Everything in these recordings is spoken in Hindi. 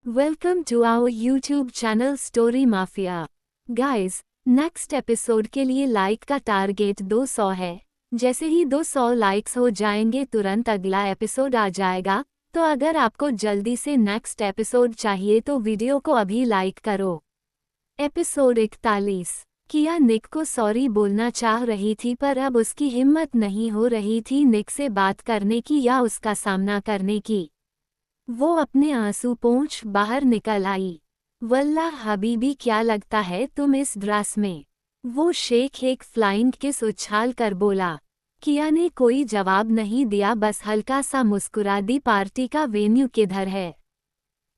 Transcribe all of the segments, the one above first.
Welcome to our YouTube channel Story Mafia. Guys, next episode के लिए लाइक का टारगेट 200 है। जैसे ही 200 लाइक्स हो जाएंगे तुरंत अगला एपिसोड आ जाएगा। तो अगर आपको जल्दी से नेक्स्ट एपिसोड चाहिए तो वीडियो को अभी लाइक करो। एपिसोड 41। किया निक को सॉरी बोलना चाह रही थी पर अब उसकी हिम्मत नहीं हो रही थी निक से बात करने की या उसका सामना करने की। वो अपने आंसू पोंछ बाहर निकल आई। वल्लाह हबीबी, क्या लगता है तुम इस ड्रेस में? वो शेख एक फ्लाइंग किस उछाल कर बोला। किया ने कोई जवाब नहीं दिया, बस हल्का सा मुस्कुरा दी। पार्टी का वेन्यू किधर है?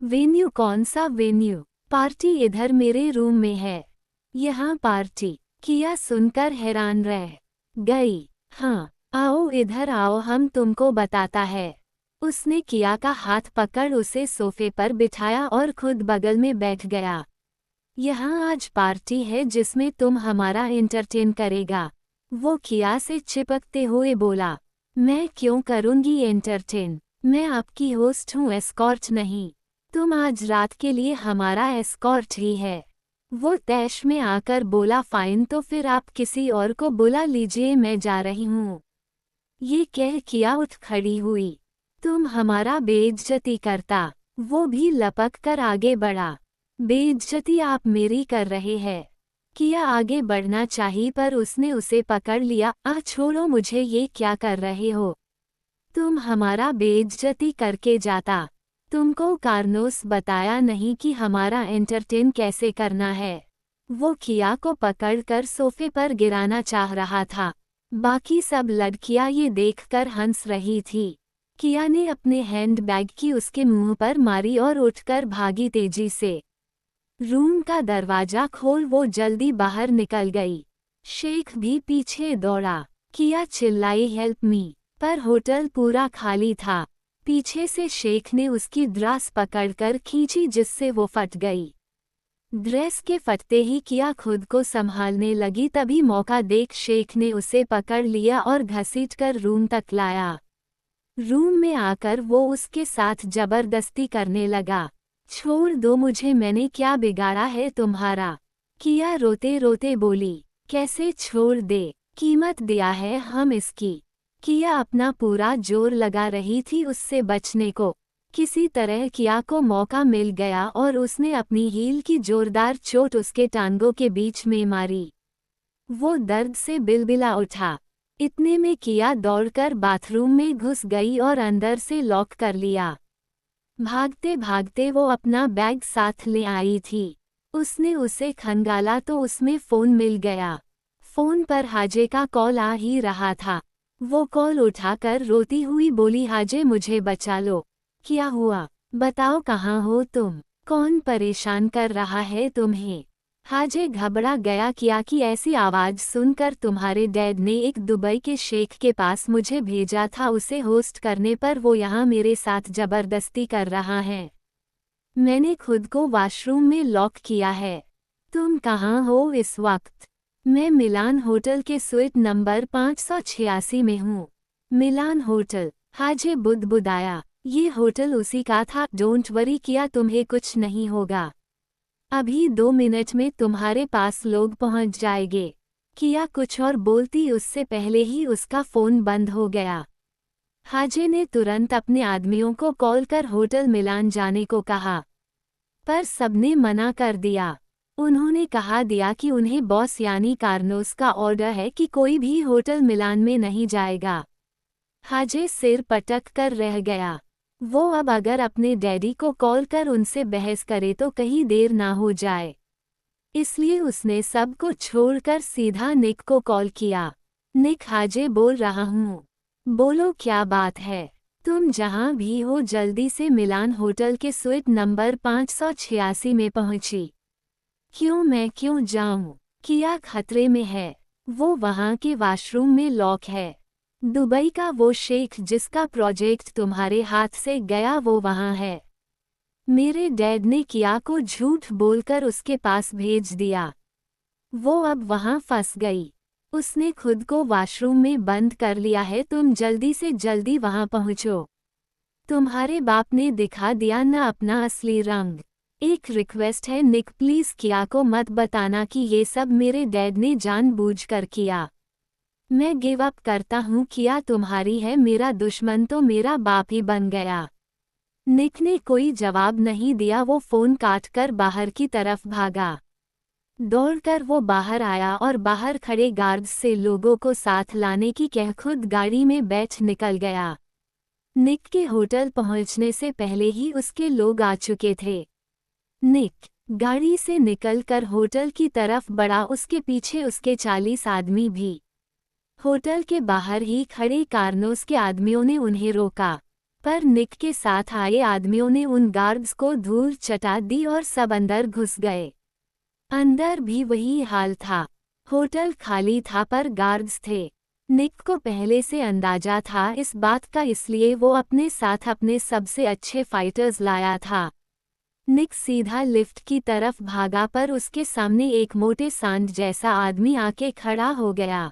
वेन्यू? कौन सा वेन्यू? पार्टी इधर मेरे रूम में है। यहाँ पार्टी? किया सुनकर हैरान रह गई। हाँ, आओ इधर आओ, हम तुमको बताता है। उसने किया का हाथ पकड़ उसे सोफे पर बिठाया और खुद बगल में बैठ गया। यहाँ आज पार्टी है जिसमें तुम हमारा एंटरटेन करेगा। वो किया से चिपकते हुए बोला। मैं क्यों करूँगी एंटरटेन? मैं आपकी होस्ट हूँ, एस्कॉर्ट नहीं। तुम आज रात के लिए हमारा एस्कॉर्ट ही है। वो तैश में आकर बोला। फाइन, तो फिर आप किसी और को बुला लीजिए, मैं जा रही हूँ। ये कह किया उठ खड़ी हुई। तुम हमारा बेइज्जती करता। वो भी लपक कर आगे बढ़ा। बेइज्जती आप मेरी कर रहे हैं। किया आगे बढ़ना चाहिए पर उसने उसे पकड़ लिया। छोड़ो मुझे, ये क्या कर रहे हो? तुम हमारा बेइज्जती करके जाता। तुमको कार्नोस बताया नहीं कि हमारा एंटरटेन कैसे करना है? वो किया को पकड़कर सोफे पर गिराना चाह रहा था। बाकी सब लड़कियां ये देखकर हंस रही थी। किया ने अपने हैंडबैग की उसके मुंह पर मारी और उठकर भागी तेजी से। रूम का दरवाजा खोल, वो जल्दी बाहर निकल गई। शेख भी पीछे दौड़ा। किया चिल्लाई हेल्प मी, पर होटल पूरा खाली था। पीछे से शेख ने उसकी ड्रेस पकड़कर खींची जिससे वो फट गई। ड्रेस के फटते ही किया खुद को संभालने लगी, तभी मौका देख शेख ने उसे पकड़ लिया और घसीटकर रूम तक लाया। रूम में आकर वो उसके साथ जबरदस्ती करने लगा। छोड़ दो मुझे, मैंने क्या बिगाड़ा है तुम्हारा? किया रोते रोते बोली। कैसे छोड़ दे? कीमत दिया है हम इसकी। किया अपना पूरा जोर लगा रही थी उससे बचने को। किसी तरह किया को मौका मिल गया और उसने अपनी हील की जोरदार चोट उसके टांगों के बीच में मारी। वो दर्द से बिलबिला उठा। इतने में किया दौड़कर बाथरूम में घुस गई और अंदर से लॉक कर लिया। भागते भागते वो अपना बैग साथ ले आई थी। उसने उसे खंगाला तो उसमें फ़ोन मिल गया। फ़ोन पर हाजे का कॉल आ ही रहा था। वो कॉल उठाकर रोती हुई बोली, हाजे मुझे बचा लो। क्या हुआ? बताओ, कहाँ हो तुम? कौन परेशान कर रहा है तुम्हें? हाजे घबरा गया। किया की ऐसी आवाज़ सुनकर तुम्हारे डैड ने एक दुबई के शेख के पास मुझे भेजा था उसे होस्ट करने, पर वो यहाँ मेरे साथ जबरदस्ती कर रहा है। मैंने खुद को वॉशरूम में लॉक किया है। तुम कहाँ हो इस वक्त? मैं मिलान होटल के स्वीट नंबर 586 में हूँ। मिलान होटल? हाजे बुदबुदाया। ये होटल उसी का था। डोंट वरी किया, तुम्हें कुछ नहीं होगा। अभी 2 मिनट में तुम्हारे पास लोग पहुंच जाएंगे। किया कुछ और बोलती उससे पहले ही उसका फ़ोन बंद हो गया। हाजे ने तुरंत अपने आदमियों को कॉल कर होटल मिलान जाने को कहा, पर सबने मना कर दिया। उन्होंने कहा दिया कि उन्हें बॉस यानी कार्नोस का ऑर्डर है कि कोई भी होटल मिलान में नहीं जाएगा। हाजे सिर पटक कर रह गया। वो अब अगर अपने डैडी को कॉल कर उनसे बहस करे तो कहीं देर ना हो जाए, इसलिए उसने सब को छोड़कर सीधा निक को कॉल किया। निक, हाजे बोल रहा हूँ। बोलो क्या बात है? तुम जहाँ भी हो जल्दी से मिलान होटल के स्वीट नंबर 586 में पहुँची। क्यों? मैं क्यों जाऊँ? किया खतरे में है। वो वहाँ के वॉशरूम में लॉक है। दुबई का वो शेख जिसका प्रोजेक्ट तुम्हारे हाथ से गया वो वहाँ है। मेरे डैड ने किया को झूठ बोलकर उसके पास भेज दिया। वो अब वहाँ फंस गई। उसने खुद को वॉशरूम में बंद कर लिया है। तुम जल्दी से जल्दी वहाँ पहुँचो। तुम्हारे बाप ने दिखा दिया न अपना असली रंग। एक रिक्वेस्ट है निक, प्लीज किया को मत बताना कि ये सब मेरे डैड ने जानबूझकर किया। मैं गिव अप करता हूँ, किया तुम्हारी है मेरा दुश्मन तो मेरा बाप ही बन गया। निक ने कोई जवाब नहीं दिया, वो फोन काटकर बाहर की तरफ भागा। दौड़कर वो बाहर आया और बाहर खड़े गार्ड्स से लोगों को साथ लाने की कह खुद गाड़ी में बैठ निकल गया। निक के होटल पहुंचने से पहले ही उसके लोग आ चुके थे। निक गाड़ी से निकलकर होटल की तरफ बढ़ा, उसके पीछे उसके 40 आदमी भी। होटल के बाहर ही खड़े कार्नोस के आदमियों ने उन्हें रोका, पर निक के साथ आए आदमियों ने उन गार्ड्स को धूल चटा दी और सब अंदर घुस गए। अंदर भी वही हाल था, होटल खाली था पर गार्ड्स थे। निक को पहले से अंदाजा था इस बात का, इसलिए वो अपने साथ अपने सबसे अच्छे फाइटर्स लाया था। निक सीधा लिफ्ट की तरफ भागा, पर उसके सामने एक मोटे सांड जैसा आदमी आके खड़ा हो गया।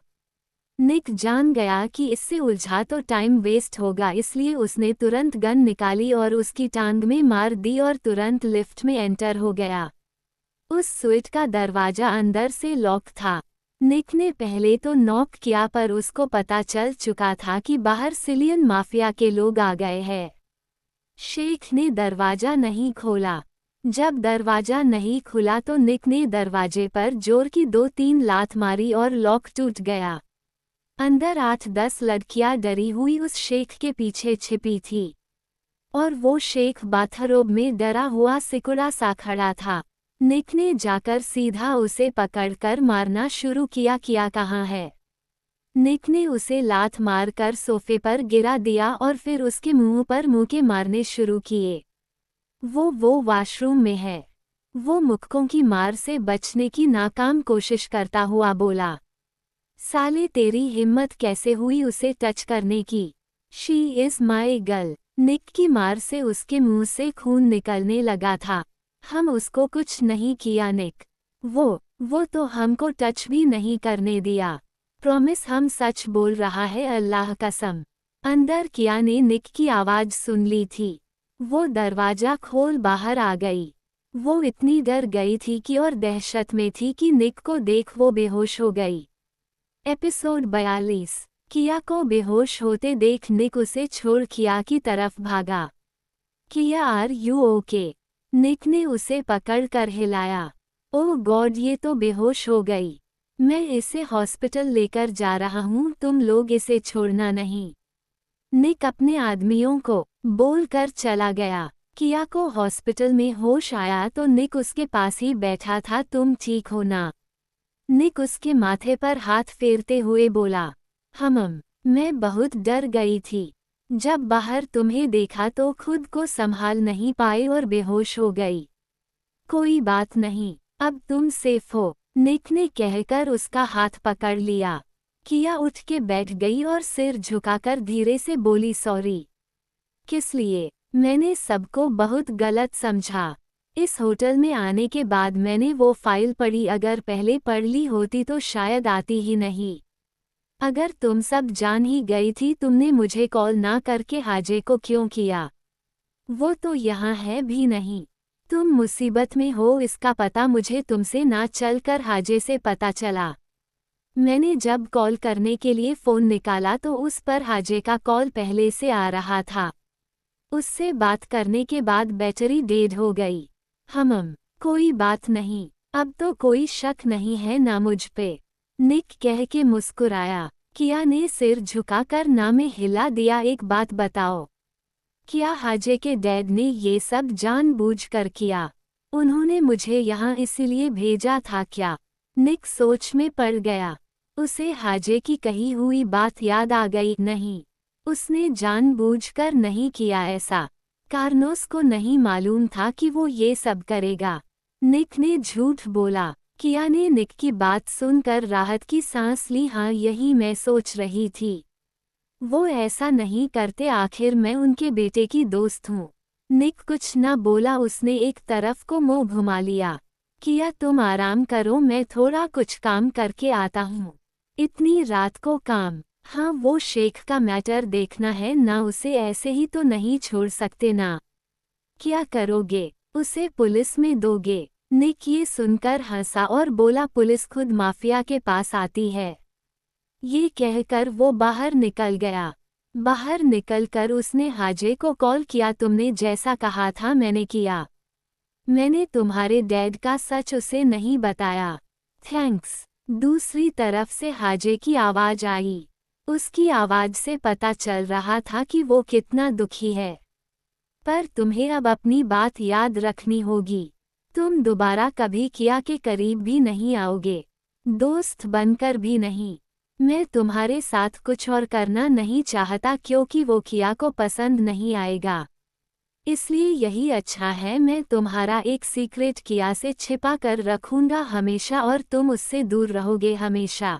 निक जान गया कि इससे उलझा तो टाइम वेस्ट होगा, इसलिए उसने तुरंत गन निकाली और उसकी टांग में मार दी और तुरंत लिफ्ट में एंटर हो गया। उस स्विच का दरवाजा अंदर से लॉक था। निक ने पहले तो नॉक किया, पर उसको पता चल चुका था कि बाहर सिलियन माफिया के लोग आ गए हैं। शेख ने दरवाजा नहीं खोला। जब दरवाजा नहीं खुला तो निक ने दरवाजे पर जोर की 2-3 लात मारी और लॉक टूट गया। अंदर 8-10 लड़कियां डरी हुई उस शेख के पीछे छिपी थी, और वो शेख बाथरोब में डरा हुआ सिकुड़ा सा खड़ा था। निक ने जाकर सीधा उसे पकड़कर मारना शुरू किया। किया कहाँ है? निक ने उसे लात मारकर सोफे पर गिरा दिया और फिर उसके मुंह पर मुक्के मारने शुरू किए। वो वॉशरूम में है। वो मुक्कों की मार से बचने की नाकाम कोशिश करता हुआ बोला, साले तेरी हिम्मत कैसे हुई उसे टच करने की? She is my girl. Nick की मार से उसके मुंह से खून निकलने लगा था। हम उसको कुछ नहीं किया निक। वो तो हमको टच भी नहीं करने दिया। प्रॉमिस, हम सच बोल रहा है, अल्लाह कसम। अंदर किया ने निक की आवाज सुन ली थी। वो दरवाजा खोल बाहर आ गई। वो इतनी डर गई थी कि और दहशत में थी कि निक को देख वो बेहोश हो गई। एपिसोड 42। किया को बेहोश होते देख निक उसे छोड़ किया की तरफ भागा। किया, आर यू ओके? निक ने उसे पकड़कर हिलाया। ओह गॉड, ये तो बेहोश हो गई। मैं इसे हॉस्पिटल लेकर जा रहा हूँ, तुम लोग इसे छोड़ना नहीं। निक अपने आदमियों को बोलकर चला गया। किया को हॉस्पिटल में होश आया तो निक उसके पास ही बैठा था। तुम ठीक हो ना? निक उसके माथे पर हाथ फेरते हुए बोला, मैं बहुत डर गई थी। जब बाहर तुम्हें देखा तो खुद को संभाल नहीं पाई और बेहोश हो गई। कोई बात नहीं, अब तुम सेफ हो, निक ने कहकर उसका हाथ पकड़ लिया। किया उठ के बैठ गई और सिर झुकाकर धीरे से बोली, सॉरी। किस लिए? मैंने सबको बहुत गलत समझा। इस होटल में आने के बाद मैंने वो फाइल पढ़ी, अगर पहले पढ़ ली होती तो शायद आती ही नहीं। अगर तुम सब जान ही गई थी, तुमने मुझे कॉल ना करके हाजे को क्यों किया? वो तो यहाँ है भी नहीं। तुम मुसीबत में हो इसका पता मुझे तुमसे ना चलकर हाजे से पता चला। मैंने जब कॉल करने के लिए फ़ोन निकाला तो उस पर हाजे का कॉल पहले से आ रहा था। उससे बात करने के बाद बैटरी डेड हो गई। कोई बात नहीं, अब तो कोई शक नहीं है ना मुझ पे, निक कह के मुस्कुराया। किया ने सिर झुकाकर ना में हिला दिया। एक बात बताओ, क्या हाजे के डैड ने ये सब जानबूझकर किया? उन्होंने मुझे यहाँ इसीलिए भेजा था क्या? निक सोच में पड़ गया। उसे हाजे की कही हुई बात याद आ गई। नहीं, उसने जानबूझकर नहीं किया ऐसा। कार्नोस को नहीं मालूम था कि वो ये सब करेगा। निक ने झूठ बोला। किया ने निक की बात सुनकर राहत की सांस ली। हाँ, यही मैं सोच रही थी। वो ऐसा नहीं करते, आखिर मैं उनके बेटे की दोस्त हूँ। निक कुछ न बोला, उसने एक तरफ को मुंह घुमा लिया। किया, तुम आराम करो, मैं थोड़ा कुछ काम करके आता हूँ। इतनी रात को काम? हाँ, वो शेख का मैटर देखना है ना, उसे ऐसे ही तो नहीं छोड़ सकते ना। क्या करोगे? उसे पुलिस में दोगे? निक ये सुनकर हंसा और बोला पुलिस खुद माफिया के पास आती है। ये कहकर वो बाहर निकल गया। बाहर निकलकर उसने हाजे को कॉल किया, तुमने जैसा कहा था मैंने किया। मैंने तुम्हारे डैड का सच उसे नहीं बताया। थैंक्स। दूसरी तरफ से हाजे की आवाज आई। उसकी आवाज से पता चल रहा था कि वो कितना दुखी है। पर तुम्हें अब अपनी बात याद रखनी होगी। तुम दोबारा कभी किया के करीब भी नहीं आओगे, दोस्त बनकर भी नहीं। मैं तुम्हारे साथ कुछ और करना नहीं चाहता क्योंकि वो किया को पसंद नहीं आएगा। इसलिए यही अच्छा है, मैं तुम्हारा एक सीक्रेट किया से छिपा कर रखूंगा हमेशा और तुम उससे दूर रहोगे हमेशा।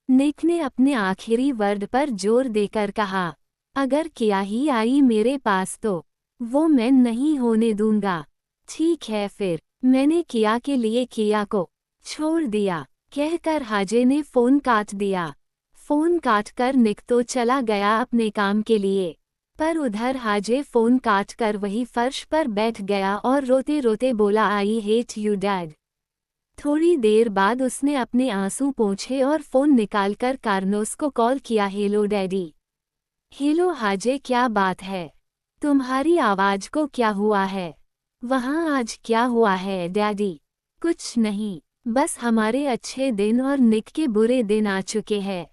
निक ने अपने आखिरी वर्ड पर जोर देकर कहा, अगर किया ही आई मेरे पास तो वो मैं नहीं होने दूंगा। ठीक है फिर, मैंने किया के लिए किया को छोड़ दिया, कहकर हाजे ने फोन काट दिया। फोन काटकर निक तो चला गया अपने काम के लिए, पर उधर हाजे फोन काटकर वही फर्श पर बैठ गया और रोते रोते बोला, आई हेट यू डैड। थोड़ी देर बाद उसने अपने आंसू पोंछे और फोन निकालकर कार्लोस को कॉल किया, हेलो डैडी। हेलो हाजे, क्या बात है? तुम्हारी आवाज को क्या हुआ है? वहाँ आज क्या हुआ है डैडी? कुछ नहीं, बस हमारे अच्छे दिन और निक के बुरे दिन आ चुके हैं।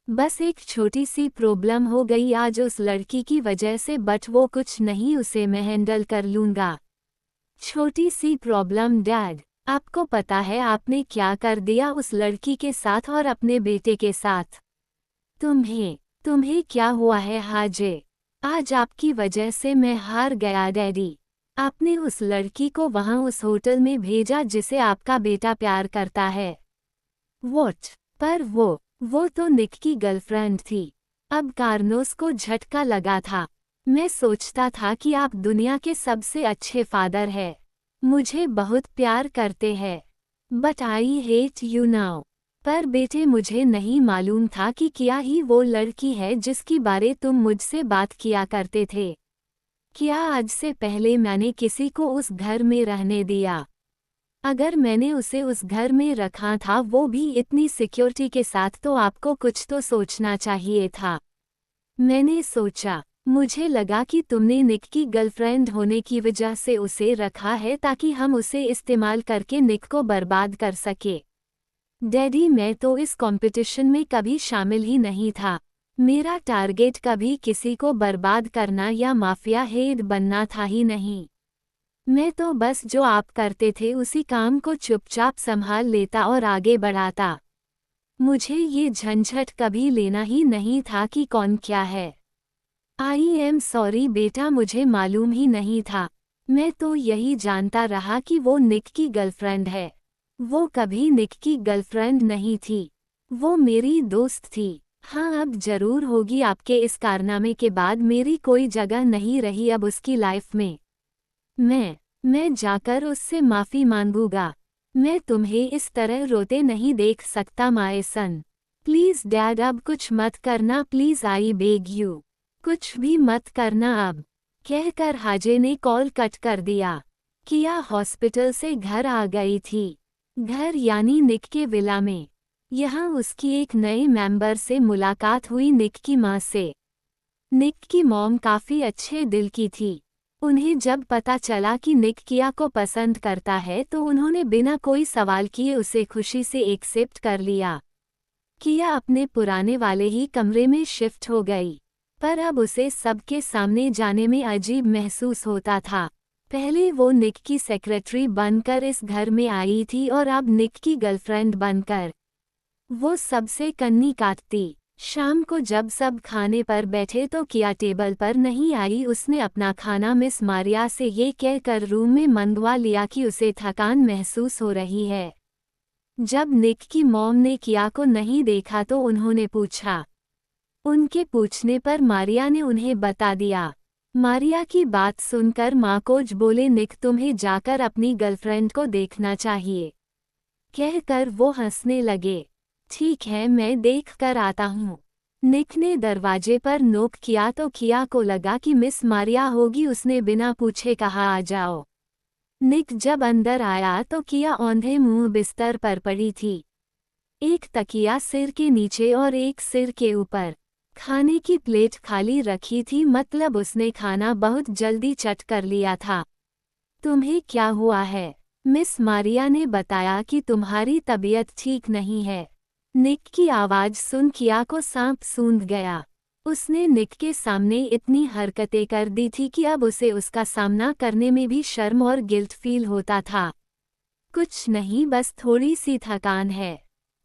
बस एक छोटी सी प्रॉब्लम हो गई आज उस लड़की की वजह से, बट वो कुछ नहीं, उसे मैं हैंडल कर लूँगा। छोटी सी प्रॉब्लम डैड? आपको पता है आपने क्या कर दिया उस लड़की के साथ और अपने बेटे के साथ? तुम्हें क्या हुआ है हाजे? आज आपकी वजह से मैं हार गया डैडी। आपने उस लड़की को वहां उस होटल में भेजा जिसे आपका बेटा प्यार करता है। वॉट? पर वो तो निक की गर्लफ्रेंड थी। अब कार्लोस को झटका लगा था। मैं सोचता था कि आप दुनिया के सबसे अच्छे फादर हैं, मुझे बहुत प्यार करते हैं, but I hate you now. पर बेटे, मुझे नहीं मालूम था कि क्या ही वो लड़की है जिसकी बारे तुम मुझसे बात किया करते थे। क्या आज से पहले मैंने किसी को उस घर में रहने दिया? अगर मैंने उसे उस घर में रखा था, वो भी इतनी सिक्योरिटी के साथ, तो आपको कुछ तो सोचना चाहिए था। मैंने सोचा, मुझे लगा कि तुमने निक की गर्लफ्रेंड होने की वजह से उसे रखा है ताकि हम उसे इस्तेमाल करके निक को बर्बाद कर सके। डैडी, मैं तो इस कंपटीशन में कभी शामिल ही नहीं था। मेरा टारगेट कभी किसी को बर्बाद करना या माफिया हेड बनना था ही नहीं। मैं तो बस जो आप करते थे उसी काम को चुपचाप संभाल लेता और आगे बढ़ाता। मुझे ये झंझट कभी लेना ही नहीं था कि कौन क्या है। आई एम सॉरी बेटा, मुझे मालूम ही नहीं था। मैं तो यही जानता रहा कि वो निक की गर्लफ्रेंड है। वो कभी निक की गर्लफ्रेंड नहीं थी, वो मेरी दोस्त थी। हाँ, अब जरूर होगी, आपके इस कारनामे के बाद मेरी कोई जगह नहीं रही अब उसकी लाइफ में। मैं जाकर उससे माफ़ी मांगूंगा। मैं तुम्हें इस तरह रोते नहीं देख सकता माय सन। प्लीज़ डैड, अब कुछ मत करना प्लीज़, आई बेग यू। कुछ भी मत करना अब, कहकर हाजे ने कॉल कट कर दिया। किया हॉस्पिटल से घर आ गई थी। घर यानी निक के विला में। यहाँ उसकी एक नए मेंबर से मुलाकात हुई, निक की माँ से। निक की मॉम काफ़ी अच्छे दिल की थी। उन्हें जब पता चला कि निक किया को पसंद करता है तो उन्होंने बिना कोई सवाल किए उसे खुशी से एक्सेप्ट कर लिया। किया अपने पुराने वाले ही कमरे में शिफ्ट हो गई, पर अब उसे सबके सामने जाने में अजीब महसूस होता था। पहले वो निक की सेक्रेटरी बनकर इस घर में आई थी और अब निक की गर्लफ्रेंड बनकर वो सबसे कन्नी काटती। शाम को जब सब खाने पर बैठे तो किया टेबल पर नहीं आई। उसने अपना खाना मिस मारिया से ये कहकर रूम में मंगवा लिया कि उसे थकान महसूस हो रही है। जब निक की मॉम ने किया को नहीं देखा तो उन्होंने पूछा। उनके पूछने पर मारिया ने उन्हें बता दिया। मारिया की बात सुनकर माकोज बोले, निक तुम्हें जाकर अपनी गर्लफ्रेंड को देखना चाहिए, कहकर वो हंसने लगे। ठीक है, मैं देख कर आता हूँ। निक ने दरवाजे पर नोक किया तो किया को लगा कि मिस मारिया होगी। उसने बिना पूछे कहा आ जाओ। निक जब अंदर आया तो किया औंधे मुंह बिस्तर पर पड़ी थी, एक तकिया सिर के नीचे और एक सिर के ऊपर। खाने की प्लेट खाली रखी थी, मतलब उसने खाना बहुत जल्दी चट कर लिया था। तुम्हें क्या हुआ है? मिस मारिया ने बताया कि तुम्हारी तबीयत ठीक नहीं है। निक की आवाज सुन किया को सांप सूंघ गया। उसने निक के सामने इतनी हरकतें कर दी थी कि अब उसे उसका सामना करने में भी शर्म और गिल्ट फील होता था। कुछ नहीं, बस थोड़ी सी थकान है,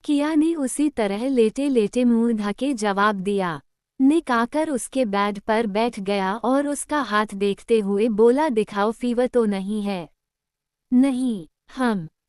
किया ने उसी तरह लेटे लेटे मुंह ढके जवाब दिया। निक आकर उसके बेड पर बैठ गया और उसका हाथ देखते हुए बोला, दिखाओ, फीवर तो नहीं है? नहीं,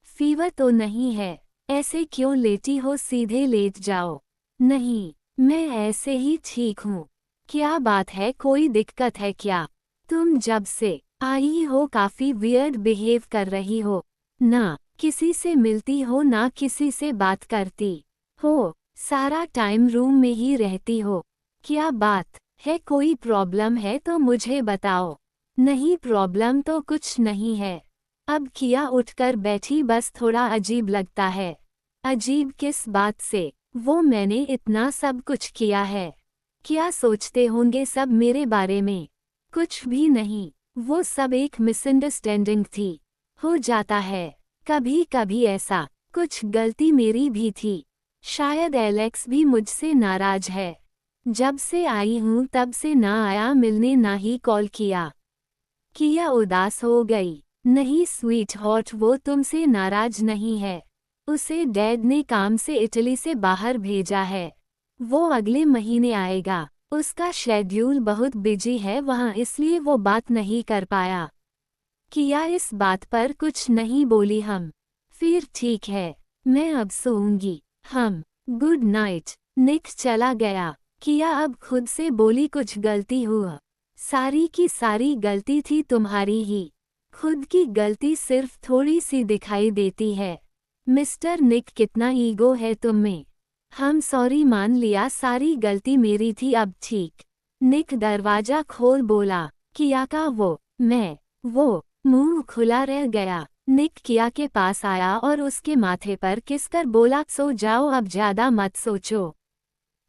फीवर तो नहीं है। ऐसे क्यों लेटी हो, सीधे लेट जाओ। नहीं, मैं ऐसे ही ठीक हूँ। क्या बात है, कोई दिक्कत है क्या? तुम जब से आई हो काफी वियर्ड बिहेव कर रही हो। ना किसी से मिलती हो ना किसी से बात करती हो, सारा टाइम रूम में ही रहती हो। क्या बात है, कोई प्रॉब्लम है तो मुझे बताओ। नहीं, प्रॉब्लम तो कुछ नहीं है। अब किया उठकर बैठी, बस थोड़ा अजीब लगता है। अजीब किस बात से? वो मैंने इतना सब कुछ किया है। क्या सोचते होंगे सब मेरे बारे में? कुछ भी नहीं, वो सब एक मिसअंडरस्टैंडिंग थी। हो जाता है कभी कभी ऐसा, कुछ गलती मेरी भी थी। शायद एलेक्स भी मुझसे नाराज है। जब से आई हूँ तब से ना आया मिलने ना ही कॉल किया। किया उदास हो गई। नहीं स्वीट हॉट, वो तुमसे नाराज नहीं है। उसे डैड ने काम से इटली से बाहर भेजा है। वो अगले महीने आएगा। उसका शेड्यूल बहुत बिजी है वहाँ, इसलिए वो बात नहीं कर पाया। किया इस बात पर कुछ नहीं बोली। फिर ठीक है, मैं अब सोऊंगी। Good night. निक चला गया। किया अब खुद से बोली, कुछ गलती हुआ? सारी की सारी गलती थी तुम्हारी ही। खुद की गलती सिर्फ थोड़ी सी दिखाई देती है। मिस्टर निक, कितना ईगो है तुम में। सॉरी, मान लिया सारी गलती मेरी थी, अब ठीक। निक दरवाजा खोल बोला। किया का वो मुंह खुला रह गया। निक किया के पास आया और उसके माथे पर किसकर बोला, सो जाओ, अब ज्यादा मत सोचो।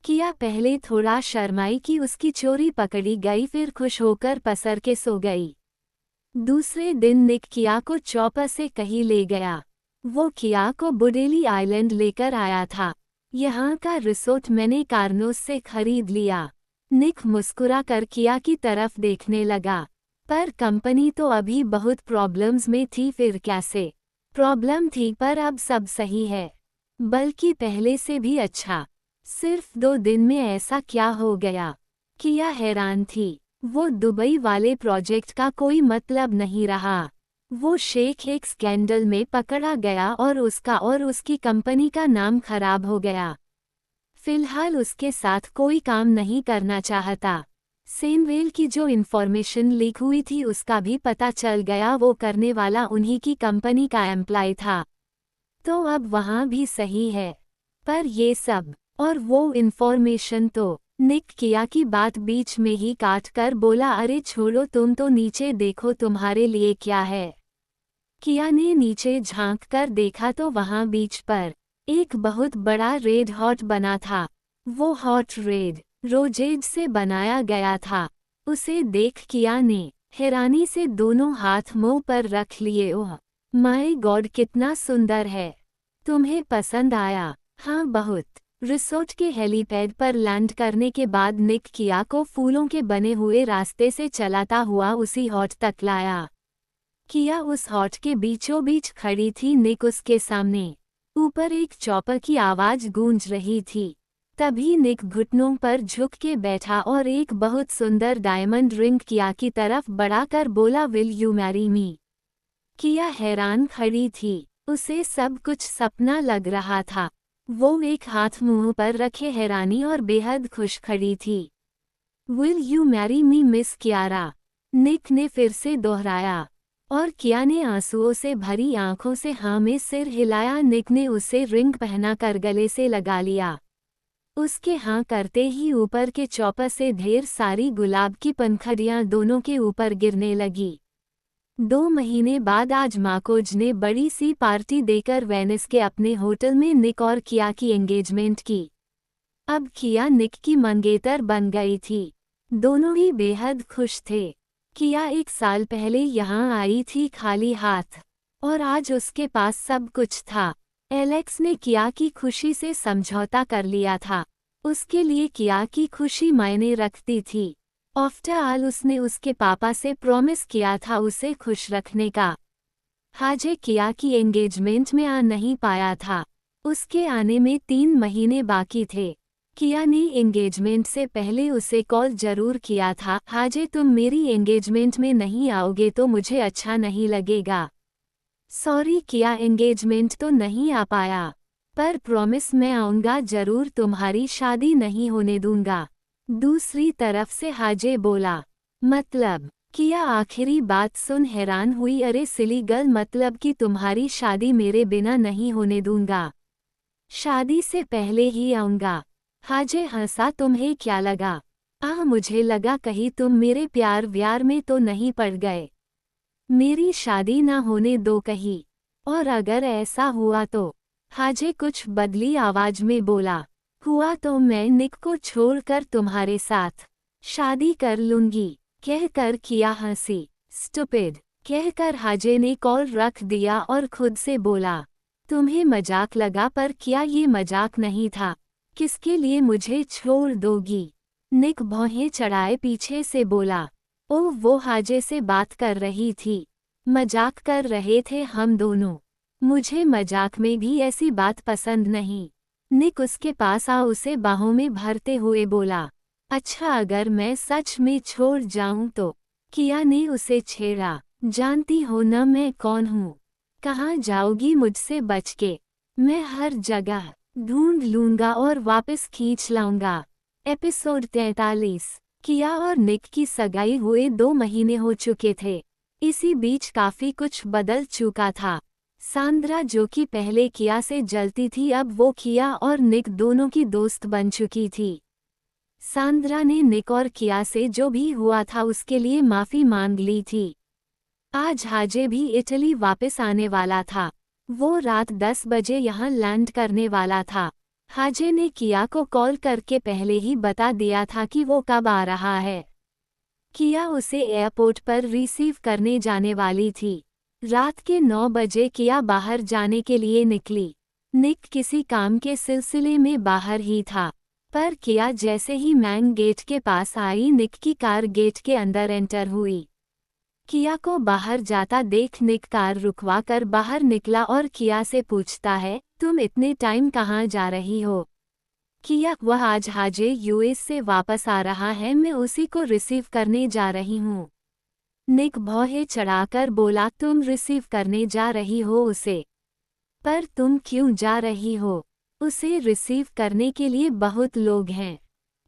किया पहले थोड़ा शर्माई कि उसकी चोरी पकड़ी गई, फिर खुश होकर पसर के सो गई। दूसरे दिन निक किया को चौपर से कहीं ले गया। वो किया को बुडेली आइलैंड लेकर आया था। यहाँ का रिसोर्ट मैंने कार्नोस से खरीद लिया। निक मुस्कुरा कर किया की तरफ देखने लगा। पर कंपनी तो अभी बहुत प्रॉब्लम्स में थी। फिर कैसे प्रॉब्लम थी, पर अब सब सही है, बल्कि पहले से भी अच्छा। सिर्फ 2 दिन में ऐसा क्या हो गया? किया हैरान थी। वो दुबई वाले प्रोजेक्ट का कोई मतलब नहीं रहा। वो शेख एक स्कैंडल में पकड़ा गया और उसका और उसकी कंपनी का नाम खराब हो गया। फिलहाल उसके साथ कोई काम नहीं करना चाहता। सेनवेल की जो इन्फॉर्मेशन लीक हुई थी उसका भी पता चल गया। वो करने वाला उन्हीं की कंपनी का एम्प्लॉय था। तो अब वहाँ भी सही है। पर ये सब और वो इन्फॉर्मेशन तो। निक किया की बात बीच में ही काट कर बोला, अरे छोड़ो, तुम तो नीचे देखो, तुम्हारे लिए क्या है। किया ने नीचे झांक कर देखा तो वहाँ बीच पर एक बहुत बड़ा रेड हॉट बना था। वो हॉट रेड रोजेज से बनाया गया था। उसे देख किया ने हैरानी से दोनों हाथ मुंह पर रख लिए। ओह माय गॉड, कितना सुंदर है। तुम्हें पसंद आया? हाँ, बहुत। रिसोर्ट के हेलीपैड पर लैंड करने के बाद निक किया को फूलों के बने हुए रास्ते से चलाता हुआ उसी हॉट तक लाया। किया उस हॉट के बीचों बीच खड़ी थी। निक उसके सामने। ऊपर एक चॉपर की आवाज गूंज रही थी। तभी निक घुटनों पर झुक के बैठा और एक बहुत सुंदर डायमंड रिंग किया की तरफ बढ़ाकर बोला, विल यू मैरी मी? किया हैरान खड़ी थी। उसे सब कुछ सपना लग रहा था। वो एक हाथ मुंह पर रखे हैरानी और बेहद खुश खड़ी थी। Will you marry me miss Kiara? Nick ने फिर से दोहराया और किया ने आंसुओं से भरी आंखों से हाँ में सिर हिलाया। निक ने उसे रिंग पहना कर गले से लगा लिया। उसके हाँ करते ही ऊपर के चौपर से ढेर सारी गुलाब की पंखुड़ियां दोनों के ऊपर गिरने लगी। 2 महीने बाद आज मार्कोज ने बड़ी सी पार्टी देकर वेनिस के अपने होटल में निक और किया की एंगेजमेंट की। अब किया निक की मंगेतर बन गई थी। दोनों ही बेहद खुश थे। किया 1 साल पहले यहाँ आई थी खाली हाथ, और आज उसके पास सब कुछ था। एलेक्स ने किया की खुशी से समझौता कर लिया था। उसके लिए किया की खुशी मायने रखती थी। आफ्टर ऑल उसने उसके पापा से प्रॉमिस किया था उसे खुश रखने का। हाजे किया की एंगेजमेंट में आ नहीं पाया था। उसके आने में 3 महीने बाकी थे। किया ने एंगेजमेंट से पहले उसे कॉल जरूर किया था, हाजे तुम मेरी एंगेजमेंट में नहीं आओगे तो मुझे अच्छा नहीं लगेगा। सॉरी किया, एंगेजमेंट तो नहीं आ पाया, पर प्रॉमिस मैं आऊंगा जरूर, तुम्हारी शादी नहीं होने दूंगा। दूसरी तरफ से हाजे बोला, मतलब? किया आखिरी बात सुन हैरान हुई, अरे सिली गर्ल, मतलब कि तुम्हारी शादी मेरे बिना नहीं होने दूंगा, शादी से पहले ही आऊंगा। हाजे हंसा, तुम्हें क्या लगा? मुझे लगा कहीं तुम मेरे प्यार व्यार में तो नहीं पड़ गए। मेरी शादी ना होने दो कहीं, और अगर ऐसा हुआ तो? हाजे कुछ बदली आवाज में बोला, हुआ तो मैं निक को छोड़कर तुम्हारे साथ शादी कर लूंगी। कहकर किया हंसी। स्टुपिड कहकर हाजे ने कॉल रख दिया और खुद से बोला, तुम्हें मजाक लगा, पर क्या ये मजाक नहीं था? किसके लिए मुझे छोड़ दोगी? निक भौहें चढ़ाए पीछे से बोला, ओह वो हाजे से बात कर रही थी, मजाक कर रहे थे हम दोनों। मुझे मजाक में भी ऐसी बात पसंद नहीं। निक उसके पास आ उसे बाहों में भरते हुए बोला, अच्छा अगर मैं सच में छोड़ जाऊं तो? किया ने उसे छेड़ा, जानती हो न मैं कौन हूँ? कहाँ जाओगी मुझसे बच के? मैं हर जगह ढूंढ लूंगा और वापस खींच लाऊंगा। एपिसोड 43। किया और निक की सगाई हुए 2 महीने हो चुके थे। इसी बीच काफी कुछ बदल चुका था। सांद्रा जो कि पहले किया से जलती थी, अब वो किया और निक दोनों की दोस्त बन चुकी थी। सांद्रा ने निक और किया से जो भी हुआ था उसके लिए माफी मांग ली थी। आज हाजे भी इटली वापस आने वाला था। वो रात 10 बजे यहाँ लैंड करने वाला था। हाजे ने किया को कॉल करके पहले ही बता दिया था कि वो कब आ रहा है। किया उसे एयरपोर्ट पर रिसीव करने जाने वाली थी। रात के 9 बजे किया बाहर जाने के लिए निकली। निक किसी काम के सिलसिले में बाहर ही था, पर किया जैसे ही मैन गेट के पास आई, निक की कार गेट के अंदर एंटर हुई। किया को बाहर जाता देख निक कार रुकवा कर बाहर निकला और किया से पूछता है, तुम इतने टाइम कहाँ जा रही हो? किया, वह आज हाजे यूएस से वापस आ रहा है, मैं उसी को रिसीव करने जा रही हूँ। निक भौहें चढ़ाकर बोला, तुम रिसीव करने जा रही हो उसे? पर तुम क्यों जा रही हो? उसे रिसीव करने के लिए बहुत लोग हैं।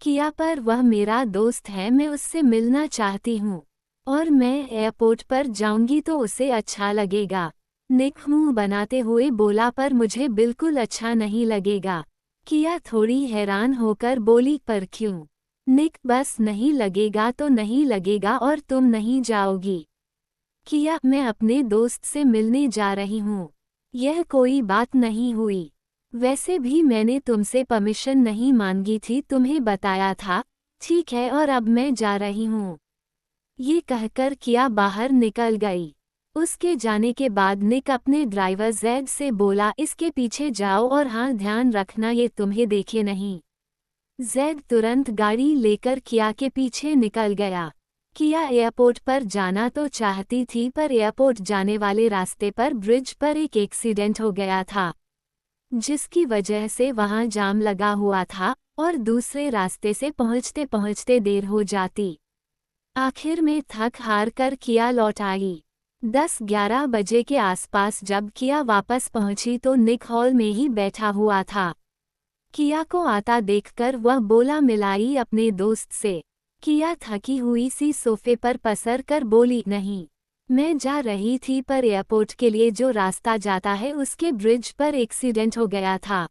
किया, पर वह मेरा दोस्त है, मैं उससे मिलना चाहती हूँ, और मैं एयरपोर्ट पर जाऊंगी तो उसे अच्छा लगेगा। निक मुंह बनाते हुए बोला, पर मुझे बिल्कुल अच्छा नहीं लगेगा। किया थोड़ी हैरान होकर बोली, पर क्यों? निक, बस नहीं लगेगा तो नहीं लगेगा और तुम नहीं जाओगी। किया, मैं अपने दोस्त से मिलने जा रही हूँ, यह कोई बात नहीं हुई। वैसे भी मैंने तुमसे परमिशन नहीं मांगी थी, तुम्हें बताया था। ठीक है, और अब मैं जा रही हूँ। ये कहकर किया बाहर निकल गई। उसके जाने के बाद निक अपने ड्राइवर जैद से बोला, इसके पीछे जाओ और हाँ ध्यान रखना ये तुम्हें देखे नहीं। जैद तुरंत गाड़ी लेकर किया के पीछे निकल गया। किया एयरपोर्ट पर जाना तो चाहती थी, पर एयरपोर्ट जाने वाले रास्ते पर ब्रिज पर एक एक्सीडेंट हो गया था, जिसकी वजह से वहां जाम लगा हुआ था और दूसरे रास्ते से पहुंचते पहुंचते देर हो जाती। आखिर में थक हार कर किया लौट आई। 10-11 बजे के आसपास जब किया वापस पहुंची तो निक हॉल में ही बैठा हुआ था। किया को आता देखकर वह बोला, मिलाई अपने दोस्त से। किया थकी हुई सी सोफे पर पसर कर बोली, नहीं, मैं जा रही थी, पर एयरपोर्ट के लिए जो रास्ता जाता है उसके ब्रिज पर एक्सीडेंट हो गया था।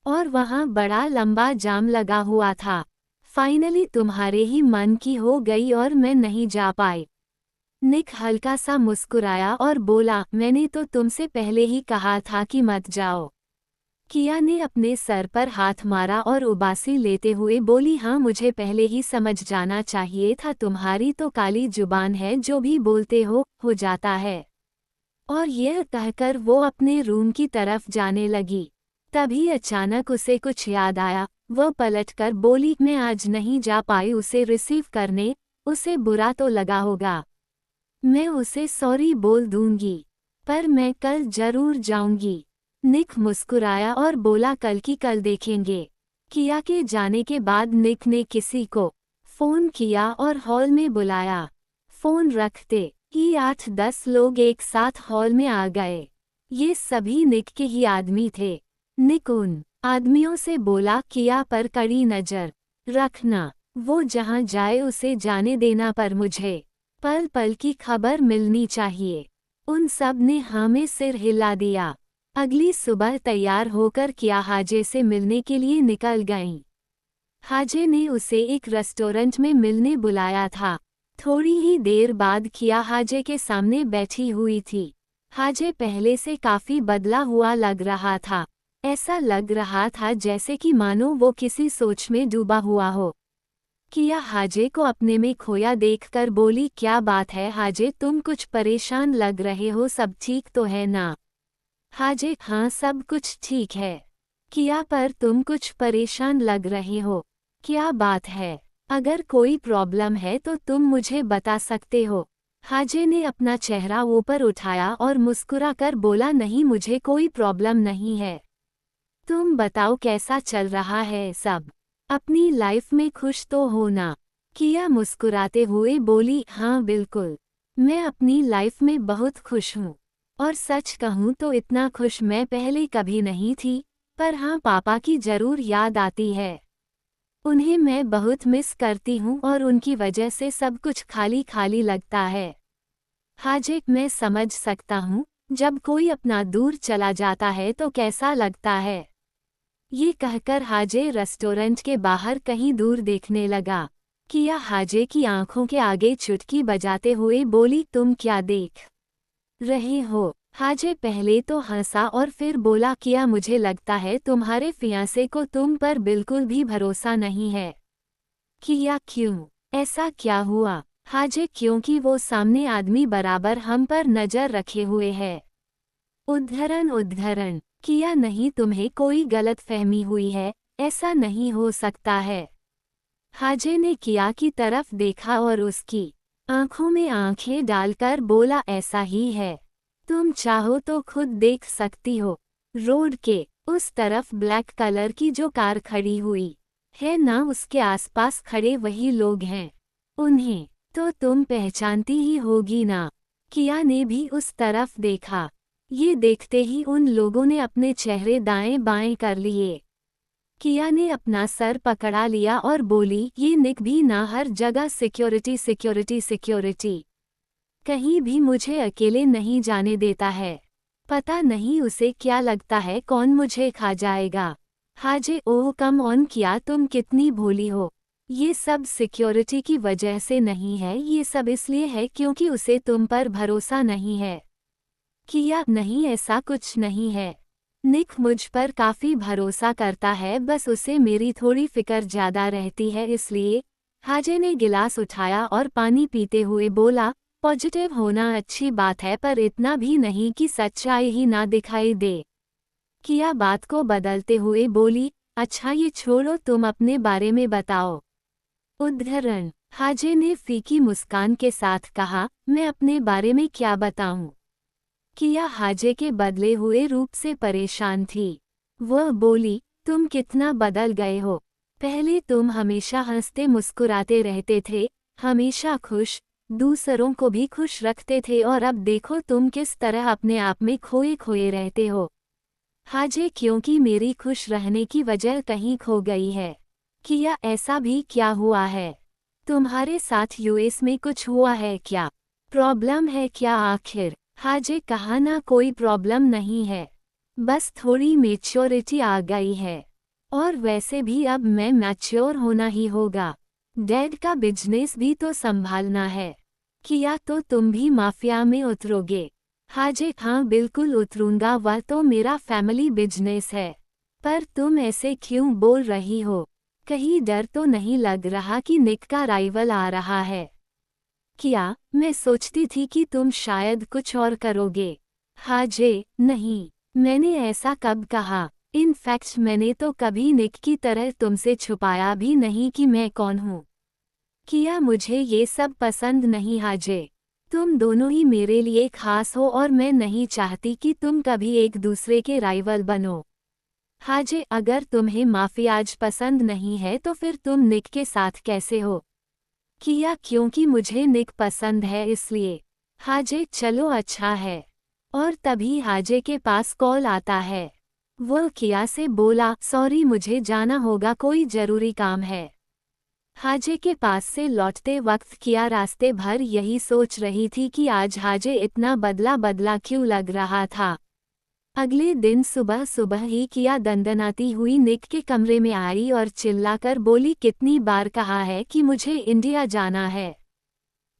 और वहाँ बड़ा लंबा जाम लगा हुआ था। फाइनली तुम्हारे ही मन की हो गई और मैं नहीं जा पाई। निक हल्का सा मुस्कुराया और बोला, मैंने तो तुमसे पहले ही कहा था कि मत जाओ। किया ने अपने सर पर हाथ मारा और उबासी लेते हुए बोली, हाँ मुझे पहले ही समझ जाना चाहिए था, तुम्हारी तो काली जुबान है, जो भी बोलते हो जाता है। और यह कहकर वो अपने रूम की तरफ जाने लगी। तभी अचानक उसे कुछ याद आया। वह पलटकर बोली, मैं आज नहीं जा पाई उसे रिसीव करने, उसे बुरा तो लगा होगा। मैं उसे सॉरी बोल दूंगी, पर मैं कल जरूर जाऊंगी। निक मुस्कुराया और बोला, कल की कल देखेंगे। किया के जाने के बाद निक ने किसी को फोन किया और हॉल में बुलाया। फोन रखते ही 8-10 लोग एक साथ हॉल में आ गए। ये सभी निक के ही आदमी थे। निक उन आदमियों से बोला, किया पर कड़ी नजर रखना, वो जहां जाए उसे जाने देना, पर मुझे पल पल की खबर मिलनी चाहिए। उन सब ने हाँ में सिर हिला दिया। अगली सुबह तैयार होकर किया हाजे से मिलने के लिए निकल गईं। हाजे ने उसे एक रेस्टोरेंट में मिलने बुलाया था। थोड़ी ही देर बाद किया हाजे के सामने बैठी हुई थी। हाजे पहले से काफी बदला हुआ लग रहा था। ऐसा लग रहा था जैसे कि मानो वो किसी सोच में डूबा हुआ हो। किया हाजे को अपने में खोया देखकर बोली, क्या बात है हाजे, तुम कुछ परेशान लग रहे हो, सब ठीक तो है ना? हाजे, हाँ सब कुछ ठीक है। किया, पर तुम कुछ परेशान लग रहे हो, क्या बात है? अगर कोई प्रॉब्लम है तो तुम मुझे बता सकते हो। हाजे ने अपना चेहरा ऊपर उठाया और मुस्कुराकर बोला, नहीं मुझे कोई प्रॉब्लम नहीं है। तुम बताओ कैसा चल रहा है सब? अपनी लाइफ में खुश तो हो ना? किया मुस्कुराते हुए बोली, हाँ बिल्कुल, मैं अपनी लाइफ में बहुत खुश हूँ। और सच कहूँ तो इतना खुश मैं पहले कभी नहीं थी, पर हाँ पापा की जरूर याद आती है। उन्हें मैं बहुत मिस करती हूँ और उनकी वजह से सब कुछ खाली खाली लगता है। हाजे, मैं समझ सकता हूँ, जब कोई अपना दूर चला जाता है तो कैसा लगता है। ये कहकर हाजे रेस्टोरेंट के बाहर कहीं दूर देखने लगा। किया हाजे की आंखों के आगे चुटकी बजाते हुए बोली, तुम क्या देख रहे हो? हाजे पहले तो हंसा और फिर बोला, किया मुझे लगता है तुम्हारे फियांसे को तुम पर बिल्कुल भी भरोसा नहीं है। किया, क्यों? ऐसा क्या हुआ? हाजे, क्योंकि वो सामने आदमी बराबर हम पर नजर रखे हुए है। उद्धरण किया, नहीं तुम्हें कोई गलत फहमी हुई है, ऐसा नहीं हो सकता है। हाजे ने किया की तरफ देखा और उसकी आंखों में आंखें डालकर बोला, ऐसा ही है, तुम चाहो तो खुद देख सकती हो। रोड के उस तरफ ब्लैक कलर की जो कार खड़ी हुई है ना, उसके आसपास खड़े वही लोग हैं। उन्हें तो तुम पहचानती ही होगी ना? किया ने भी उस तरफ देखा। ये देखते ही उन लोगों ने अपने चेहरे दाएं बाएं कर लिए। किया ने अपना सर पकड़ा लिया और बोली, ये निक भी ना हर जगह सिक्योरिटी सिक्योरिटी सिक्योरिटी, कहीं भी मुझे अकेले नहीं जाने देता है। पता नहीं उसे क्या लगता है कौन मुझे खा जाएगा। हाजे, ओह कम ऑन किया, तुम कितनी भोली हो। ये सब सिक्योरिटी की वजह से नहीं है, ये सब इसलिए है क्योंकि उसे तुम पर भरोसा नहीं है। किया, नहीं ऐसा कुछ नहीं है, निक मुझ पर काफ़ी भरोसा करता है, बस उसे मेरी थोड़ी फिक्र ज़्यादा रहती है इसलिए। हाजे ने गिलास उठाया और पानी पीते हुए बोला, पॉजिटिव होना अच्छी बात है, पर इतना भी नहीं कि सच्चाई ही ना दिखाई दे। किया बात को बदलते हुए बोली, अच्छा ये छोड़ो, तुम अपने बारे में बताओ। उद्धरण हाजे ने फीकी मुस्कान के साथ कहा, मैं अपने बारे में क्या बताऊं? किया हाजे के बदले हुए रूप से परेशान थी। वह बोली, तुम कितना बदल गए हो। पहले तुम हमेशा हंसते मुस्कुराते रहते थे, हमेशा खुश, दूसरों को भी खुश रखते थे, और अब देखो तुम किस तरह अपने आप में खोए खोए रहते हो। हाजे, क्योंकि मेरी खुश रहने की वजह कहीं खो गई है। किया, ऐसा भी क्या हुआ है? तुम्हारे साथ यूएस में कुछ हुआ है क्या? प्रॉब्लम है क्या आखिर? हाजे, कहा ना कोई प्रॉब्लम नहीं है, बस थोड़ी मैच्योरिटी आ गई है। और वैसे भी अब मैं मैच्योर होना ही होगा। डैड का बिजनेस भी तो संभालना है। किया तो तुम भी माफिया में उतरोगे? हाजे हाँ बिल्कुल उतरूंगा, वह तो मेरा फैमिली बिजनेस है। पर तुम ऐसे क्यों बोल रही हो? कहीं डर तो नहीं लग रहा कि निक का राइवल आ रहा है? किया, मैं सोचती थी कि तुम शायद कुछ और करोगे। हाजे, नहीं, मैंने ऐसा कब कहा? इनफैक्ट मैंने तो कभी निक की तरह तुमसे छुपाया भी नहीं कि मैं कौन हूँ। किया, मुझे ये सब पसंद नहीं हाजे। तुम दोनों ही मेरे लिए खास हो और मैं नहीं चाहती कि तुम कभी एक दूसरे के राइवल बनो। हाजे, अगर तुम्हें माफियाज पसंद नहीं है तो फिर तुम निक के साथ कैसे हो? किया, क्योंकि मुझे निक पसंद है इसलिए। हाजे, चलो अच्छा है। और तभी हाजे के पास कॉल आता है। वो किया से बोला, सॉरी मुझे जाना होगा, कोई जरूरी काम है। हाजे के पास से लौटते वक्त किया रास्ते भर यही सोच रही थी कि आज हाजे इतना बदला बदला क्यों लग रहा था। अगले दिन सुबह सुबह ही किया दंदनाती हुई निक के कमरे में आई और चिल्लाकर बोली, कितनी बार कहा है कि मुझे इंडिया जाना है,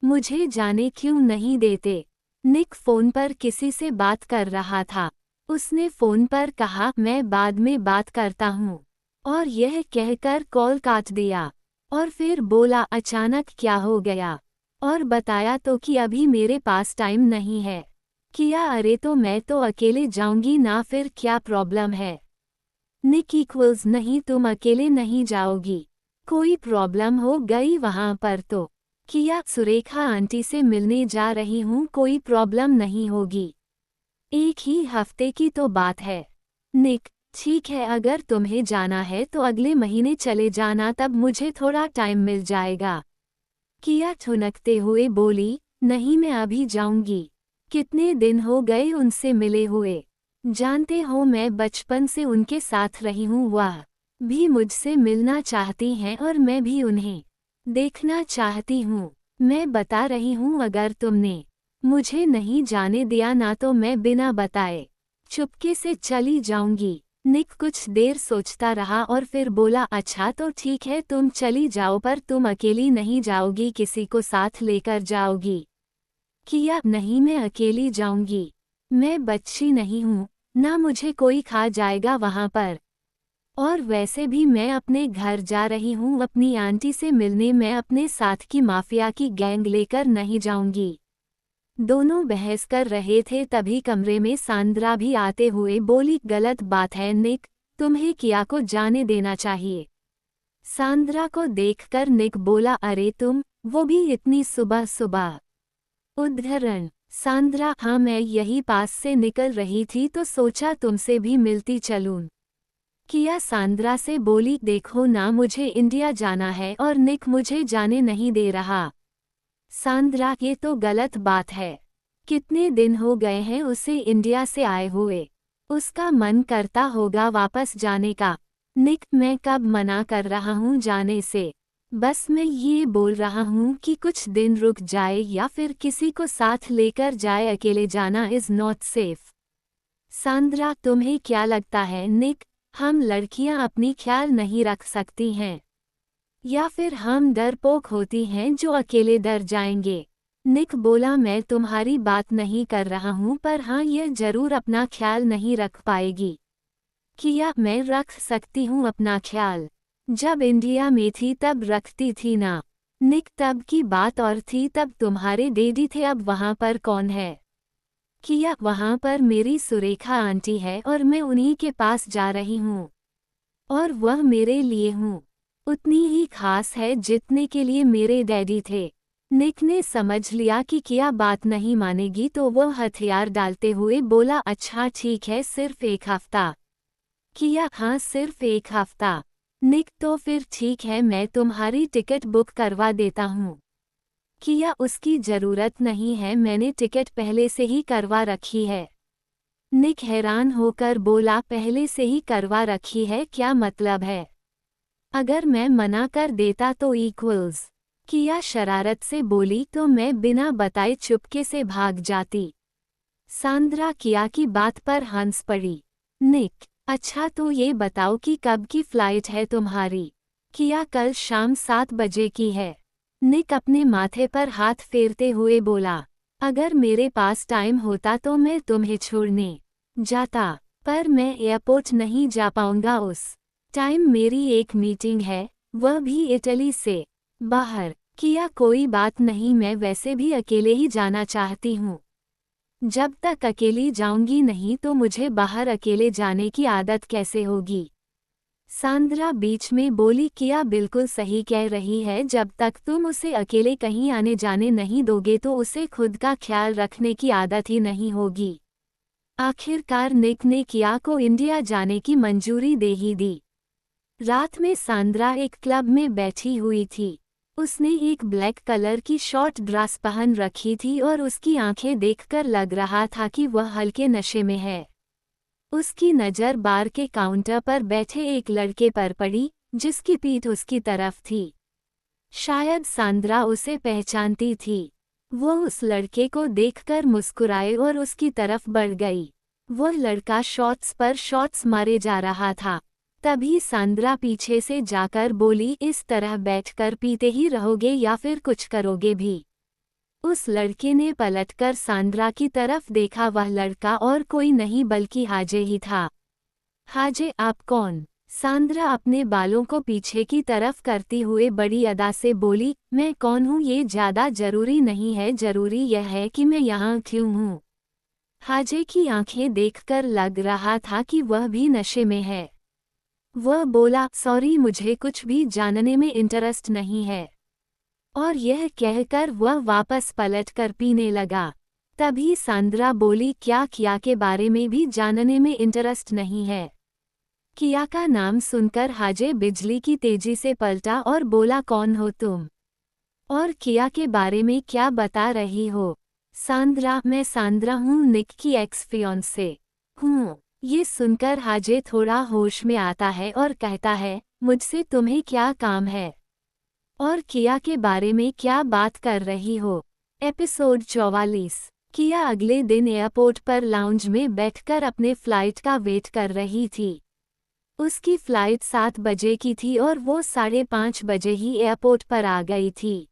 मुझे जाने क्यों नहीं देते? निक फोन पर किसी से बात कर रहा था। उसने फोन पर कहा, मैं बाद में बात करता हूँ, और यह कहकर कॉल काट दिया। और फिर बोला, अचानक क्या हो गया? और बताया तो कि अभी मेरे पास टाइम नहीं है। किया, अरे तो मैं तो अकेले जाऊंगी ना, फिर क्या प्रॉब्लम है? निक इक्वल्स नहीं, तुम अकेले नहीं जाओगी, कोई प्रॉब्लम हो गई वहां पर तो? किया, सुरेखा आंटी से मिलने जा रही हूँ, कोई प्रॉब्लम नहीं होगी, एक ही हफ्ते की तो बात है। निक, ठीक है, अगर तुम्हें जाना है तो अगले महीने चले जाना, तब मुझे थोड़ा टाइम मिल जाएगा। किया ठुनकते हुए बोली, नहीं मैं अभी जाऊंगी, कितने दिन हो गए उनसे मिले हुए, जानते हो मैं बचपन से उनके साथ रही हूँ, वह भी मुझसे मिलना चाहती हैं और मैं भी उन्हें देखना चाहती हूँ। मैं बता रही हूँ, अगर तुमने मुझे नहीं जाने दिया ना तो मैं बिना बताए चुपके से चली जाऊंगी। निक कुछ देर सोचता रहा और फिर बोला, अच्छा तो ठीक है, तुम चली जाओ, पर तुम अकेली नहीं जाओगी, किसी को साथ लेकर जाओगी? किया, नहीं मैं अकेली जाऊंगी, मैं बच्ची नहीं हूँ, ना मुझे कोई खा जाएगा वहां पर। और वैसे भी मैं अपने घर जा रही हूँ अपनी आंटी से मिलने, मैं अपने साथ की माफिया की गैंग लेकर नहीं जाऊंगी। दोनों बहस कर रहे थे, तभी कमरे में सांद्रा भी आते हुए बोली, गलत बात है निक, तुम्हें किया को जाने देना चाहिए। सांद्रा को देखकर निक बोला, अरे तुम, वो भी इतनी सुबह सुबह? उद्धरण, सांद्रा, हाँ मैं यही पास से निकल रही थी तो सोचा तुमसे भी मिलती चलूं। किया सांद्रा से बोली, देखो ना मुझे इंडिया जाना है और निक मुझे जाने नहीं दे रहा। सांद्रा, ये तो गलत बात है, कितने दिन हो गए हैं उसे इंडिया से आए हुए, उसका मन करता होगा वापस जाने का। निक, मैं कब मना कर रहा हूँ जाने से, बस मैं ये बोल रहा हूँ कि कुछ दिन रुक जाए या फिर किसी को साथ लेकर जाए, अकेले जाना इज नॉट सेफ। सांद्रा, तुम्हें क्या लगता है निक, हम लड़कियां अपनी ख्याल नहीं रख सकती हैं? या फिर हम डरपोक होती हैं जो अकेले डर जाएंगे? निक बोला, मैं तुम्हारी बात नहीं कर रहा हूँ, पर हाँ यह जरूर अपना ख्याल नहीं रख पाएगी। किया, मैं रख सकती हूँ अपना ख्याल, जब इंडिया में थी तब रखती थी ना। निक, तब की बात और थी, तब तुम्हारे डैडी थे, अब वहाँ पर कौन है? किया, वहाँ पर मेरी सुरेखा आंटी है और मैं उन्हीं के पास जा रही हूँ, और वह मेरे लिए हूँ उतनी ही खास है जितने के लिए मेरे डैडी थे। निक ने समझ लिया कि किया बात नहीं मानेगी तो वह हथियार डालते हुए बोला, अच्छा ठीक है, सिर्फ एक हफ्ता। किया, हाँ सिर्फ एक हफ्ता। निक, तो फिर ठीक है, मैं तुम्हारी टिकट बुक करवा देता हूँ। किया, उसकी जरूरत नहीं है, मैंने टिकट पहले से ही करवा रखी है। निक हैरान होकर बोला, पहले से ही करवा रखी है, क्या मतलब है? अगर मैं मना कर देता तो इक्वल्स? किया शरारत से बोली, तो मैं बिना बताए चुपके से भाग जाती। सांद्रा किया की बात पर हंस पड़ी। निक, अच्छा तो ये बताओ कि कब की फ्लाइट है तुम्हारी? किया कल शाम 7 बजे की है। निक अपने माथे पर हाथ फेरते हुए बोला, अगर मेरे पास टाइम होता तो मैं तुम्हें छोड़ने जाता, पर मैं एयरपोर्ट नहीं जा पाऊंगा उस टाइम मेरी एक मीटिंग है, वह भी इटली से बाहर। किया कोई बात नहीं, मैं वैसे भी अकेले ही जाना चाहती हूँ। जब तक अकेली जाऊंगी नहीं तो मुझे बाहर अकेले जाने की आदत कैसे होगी? सांद्रा बीच में बोली, किया बिल्कुल सही कह रही है, जब तक तुम उसे अकेले कहीं आने जाने नहीं दोगे तो उसे खुद का ख्याल रखने की आदत ही नहीं होगी। आखिरकार निक ने किया को इंडिया जाने की मंजूरी दे ही दी। रात में सांद्रा एक क्लब में बैठी हुई थी। उसने एक ब्लैक कलर की शॉर्ट ड्रेस पहन रखी थी और उसकी आंखें देखकर लग रहा था कि वह हल्के नशे में है। उसकी नज़र बार के काउंटर पर बैठे एक लड़के पर पड़ी, जिसकी पीठ उसकी तरफ थी। शायद सांद्रा उसे पहचानती थी। वो उस लड़के को देखकर मुस्कुराए और उसकी तरफ बढ़ गई। वह लड़का शॉट्स पर शॉट्स मारे जा रहा था। तभी सांद्रा पीछे से जाकर बोली, इस तरह बैठकर पीते ही रहोगे या फिर कुछ करोगे भी? उस लड़के ने पलटकर सांद्रा की तरफ देखा। वह लड़का और कोई नहीं बल्कि हाजे ही था। हाजे, आप कौन? सांद्रा अपने बालों को पीछे की तरफ करती हुए बड़ी अदा से बोली, मैं कौन हूँ ये ज़्यादा जरूरी नहीं है, जरूरी यह है कि मैं यहाँ क्यों हूँ। हाजे की आंखें देखकर लग रहा था कि वह भी नशे में है। वह बोला, सॉरी, मुझे कुछ भी जानने में इंटरेस्ट नहीं है। और यह कहकर वह वापस पलटकर पीने लगा। तभी सांद्रा बोली, क्या किया के बारे में भी जानने में इंटरेस्ट नहीं है? किया का नाम सुनकर हाजे बिजली की तेजी से पलटा और बोला, कौन हो तुम? और किया के बारे में क्या बता रही हो? सांद्रा, मैं सांद्रा हूँ, निक की एक्स फियांसे हूँ। ये सुनकर हाजे थोड़ा होश में आता है और कहता है, मुझसे तुम्हें क्या काम है? और किया के बारे में क्या बात कर रही हो? एपिसोड 44। किया अगले दिन एयरपोर्ट पर लाउंज में बैठकर अपने फ्लाइट का वेट कर रही थी। उसकी फ्लाइट 7 बजे की थी और वो 5:30 बजे ही एयरपोर्ट पर आ गई थी।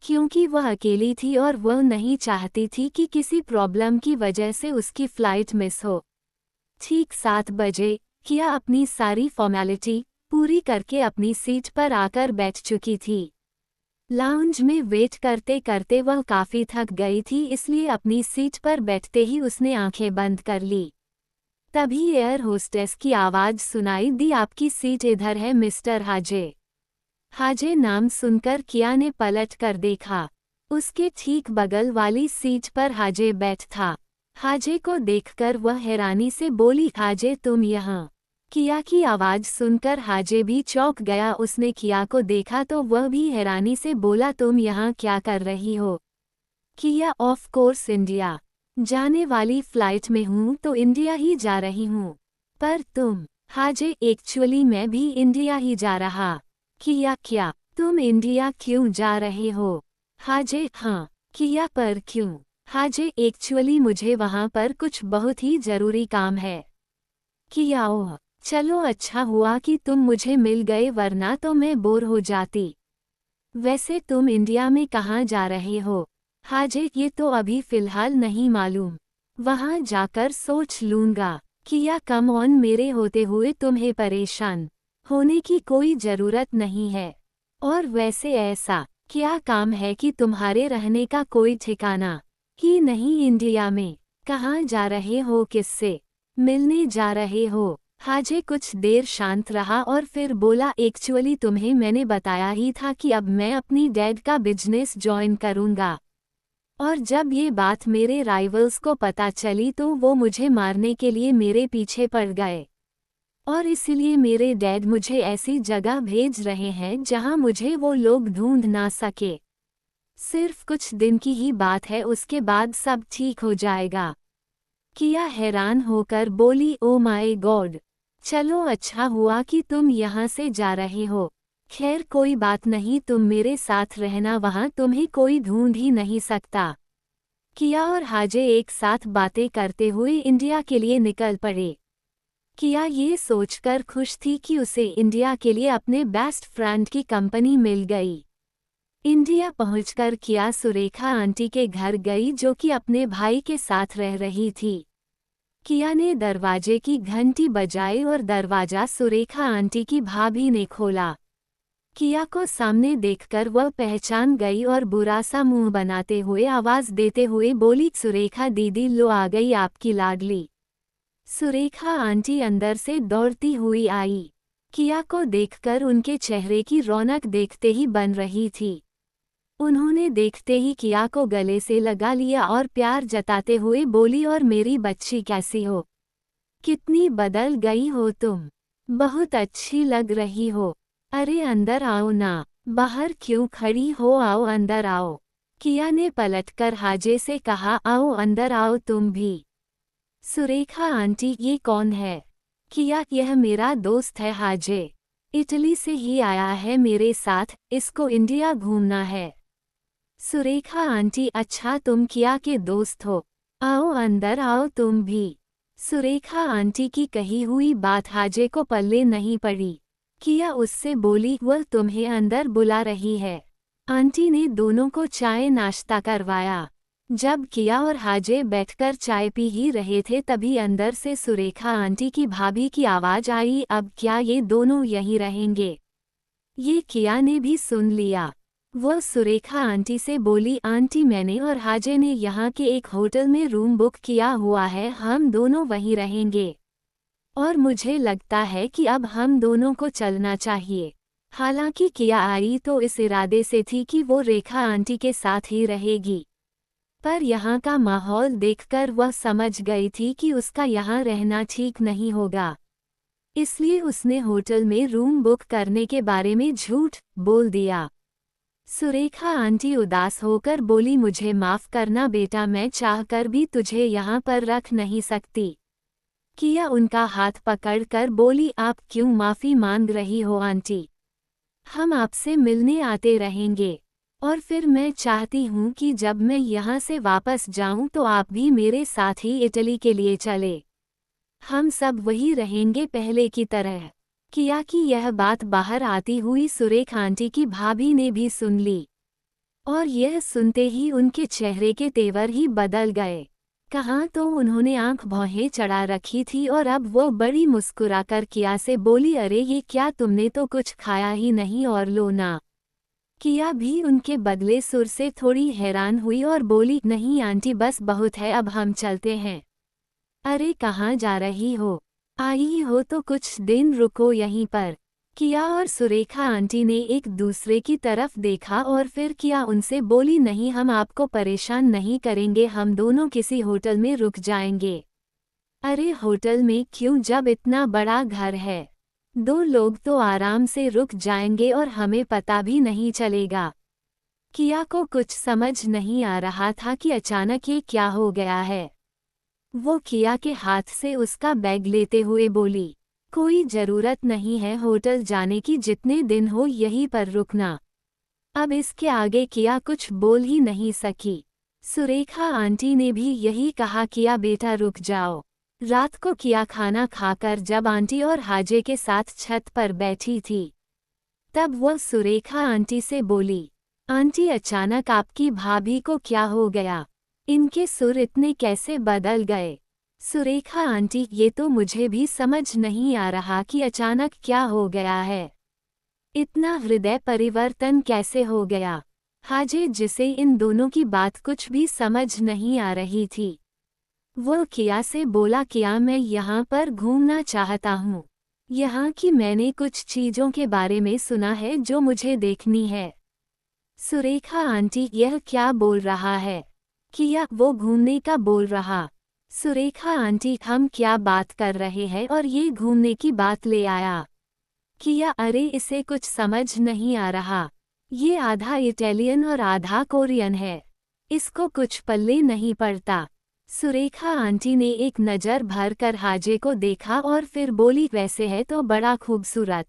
क्योंकि वह अकेली थी और वह नहीं चाहती थी कि किसी प्रॉब्लम की वजह से उसकी फ्लाइट मिस हो। ठीक 7 बजे किया अपनी सारी फॉर्मेलिटी पूरी करके अपनी सीट पर आकर बैठ चुकी थी। लाउंज में वेट करते करते वह काफ़ी थक गई थी, इसलिए अपनी सीट पर बैठते ही उसने आंखें बंद कर ली। तभी एयर होस्टेस की आवाज़ सुनाई दी, आपकी सीट इधर है मिस्टर हाजे। हाजे नाम सुनकर किया ने पलट कर देखा। उसके ठीक बगल वाली सीट पर हाजे बैठ था। हाजे को देखकर वह हैरानी से बोली, हाजे तुम यहाँ? किया की आवाज़ सुनकर हाजे भी चौंक गया। उसने किया को देखा तो वह भी हैरानी से बोला, तुम यहाँ क्या कर रही हो? किया, ऑफ कोर्स इंडिया जाने वाली फ्लाइट में हूँ, तो इंडिया ही जा रही हूँ। पर तुम? हाजे, एक्चुअली मैं भी इंडिया ही जा रहा। किया, क्या तुम इंडिया क्यों जा रहे हो? हाजे, हाँ। किया, पर क्यों? हाजे, एक्चुअली मुझे वहाँ पर कुछ बहुत ही ज़रूरी काम है। किया, ओह चलो, अच्छा हुआ कि तुम मुझे मिल गए, वरना तो मैं बोर हो जाती। वैसे तुम इंडिया में कहाँ जा रहे हो? हाजे, ये तो अभी फ़िलहाल नहीं मालूम, वहाँ जाकर सोच लूँगा। किया, कम ऑन, मेरे होते हुए तुम्हें परेशान होने की कोई ज़रूरत नहीं है। और वैसे ऐसा क्या काम है कि तुम्हारे रहने का कोई ठिकाना ही नहीं इंडिया में? कहाँ जा रहे हो, किससे मिलने जा रहे हो? हाजे कुछ देर शांत रहा और फिर बोला, एक्चुअली तुम्हें मैंने बताया ही था कि अब मैं अपनी डैड का बिजनेस ज्वाइन करूँगा। और जब ये बात मेरे राइवल्स को पता चली तो वो मुझे मारने के लिए मेरे पीछे पड़ गए। और इसलिए मेरे डैड मुझे ऐसी जगह भेज रहे हैं जहां मुझे वो लोग ढूंढ ना सके। सिर्फ कुछ दिन की ही बात है, उसके बाद सब ठीक हो जाएगा। किया हैरान होकर बोली, ओ माय गॉड, चलो अच्छा हुआ कि तुम यहाँ से जा रहे हो। खैर कोई बात नहीं, तुम मेरे साथ रहना, वहाँ तुम्हें कोई ढूंढ ही नहीं सकता। किया और हाजे एक साथ बातें करते हुए इंडिया के लिए निकल पड़े। किया ये सोचकर खुश थी कि उसे इंडिया के लिए अपने बेस्ट फ्रेंड की कंपनी मिल गई। इंडिया पहुंचकर किया सुरेखा आंटी के घर गई जो कि अपने भाई के साथ रह रही थी। किया ने दरवाजे की घंटी बजाई और दरवाजा सुरेखा आंटी की भाभी ने खोला। किया को सामने देखकर वह पहचान गई और बुरा सा मुंह बनाते हुए आवाज देते हुए बोली, सुरेखा दीदी लो आ गई आपकी लाडली। सुरेखा आंटी अंदर से दौड़ती हुई आई। किया को देखकर उनके चेहरे की रौनक देखते ही बन रही थी। उन्होंने देखते ही किया को गले से लगा लिया और प्यार जताते हुए बोली, और मेरी बच्ची कैसी हो? कितनी बदल गई हो तुम, बहुत अच्छी लग रही हो। अरे अंदर आओ ना, बाहर क्यों खड़ी हो, आओ अंदर आओ। किया ने पलटकर हाजे से कहा, आओ अंदर आओ तुम भी। सुरेखा आंटी ये कौन है? किया, यह मेरा दोस्त है हाजे, इटली से ही आया है मेरे साथ, इसको इंडिया घूमना है। सुरेखा आंटी, अच्छा तुम किया के दोस्त हो, आओ अंदर आओ तुम भी। सुरेखा आंटी की कही हुई बात हाजे को पल्ले नहीं पड़ी। किया उससे बोली, वह तुम्हें अंदर बुला रही है। आंटी ने दोनों को चाय नाश्ता करवाया। जब किया और हाजे बैठकर चाय पी ही रहे थे तभी अंदर से सुरेखा आंटी की भाभी की आवाज आई, अब क्या ये दोनों यहीं रहेंगे? ये किया ने भी सुन लिया। वह सुरेखा आंटी से बोली, आंटी मैंने और हाजे ने यहाँ के एक होटल में रूम बुक किया हुआ है, हम दोनों वहीं रहेंगे। और मुझे लगता है कि अब हम दोनों को चलना चाहिए। हालांकि किया आई तो इस इरादे से थी कि वो रेखा आंटी के साथ ही रहेगी, पर यहाँ का माहौल देखकर वह समझ गई थी कि उसका यहाँ रहना ठीक नहीं होगा। इसलिए उसने होटल में रूम बुक करने के बारे में झूठ बोल दिया। सुरेखा आंटी उदास होकर बोली, मुझे माफ करना बेटा, मैं चाहकर भी तुझे यहाँ पर रख नहीं सकती। किया उनका हाथ पकड़कर बोली, आप क्यों माफी मांग रही हो आंटी? हम आपसे मिलने आते रहेंगे, और फिर मैं चाहती हूँ कि जब मैं यहाँ से वापस जाऊँ तो आप भी मेरे साथ ही इटली के लिए चले। हम सब वही रहेंगे पहले की तरह। किया की यह बात बाहर आती हुई सुरेखा आंटी की भाभी ने भी सुन ली, और यह सुनते ही उनके चेहरे के तेवर ही बदल गए। कहाँ तो उन्होंने आंख भौहें चढ़ा रखी थी और अब वो बड़ी मुस्कुराकर किया से बोली, अरे ये क्या, तुमने तो कुछ खाया ही नहीं और लो ना। किया भी उनके बदले सुर से थोड़ी हैरान हुई और बोली, नहीं आंटी बस बहुत है, अब हम चलते हैं। अरे कहाँ जा रही हो? आई हो तो कुछ दिन रुको यहीं पर। किया और सुरेखा आंटी ने एक दूसरे की तरफ देखा और फिर किया उनसे बोली, नहीं हम आपको परेशान नहीं करेंगे, हम दोनों किसी होटल में रुक जाएंगे। अरे होटल में क्यों, जब इतना बड़ा घर है, 2 लोग तो आराम से रुक जाएंगे और हमें पता भी नहीं चलेगा। किया को कुछ समझ नहीं आ रहा था कि अचानक ये क्या हो गया है। वो किया के हाथ से उसका बैग लेते हुए बोली, कोई जरूरत नहीं है होटल जाने की, जितने दिन हो यहीं पर रुकना। अब इसके आगे किया कुछ बोल ही नहीं सकी। सुरेखा आंटी ने भी यही कहा, किया बेटा रुक जाओ। रात को किया खाना खाकर जब आंटी और हाजे के साथ छत पर बैठी थी तब वह सुरेखा आंटी से बोली, आंटी अचानक आपकी भाभी को क्या हो गया? इनके सुर इतने कैसे बदल गए? सुरेखा आंटी, ये तो मुझे भी समझ नहीं आ रहा कि अचानक क्या हो गया है, इतना हृदय परिवर्तन कैसे हो गया? हाजे जिसे इन दोनों की बात कुछ भी समझ नहीं आ रही थी, वो किया से बोला, किया मैं यहाँ पर घूमना चाहता हूँ, यहाँ की मैंने कुछ चीज़ों के बारे में सुना है जो मुझे देखनी है। सुरेखा आंटी, यह क्या बोल रहा है? किया, वो घूमने का बोल रहा। सुरेखा आंटी, हम क्या बात कर रहे हैं और ये घूमने की बात ले आया? किया, अरे इसे कुछ समझ नहीं आ रहा, ये आधा इटालियन और आधा कोरियन है, इसको कुछ पल्ले नहीं पड़ता। सुरेखा आंटी ने एक नज़र भर कर हाजे को देखा और फिर बोली, वैसे है तो बड़ा खूबसूरत,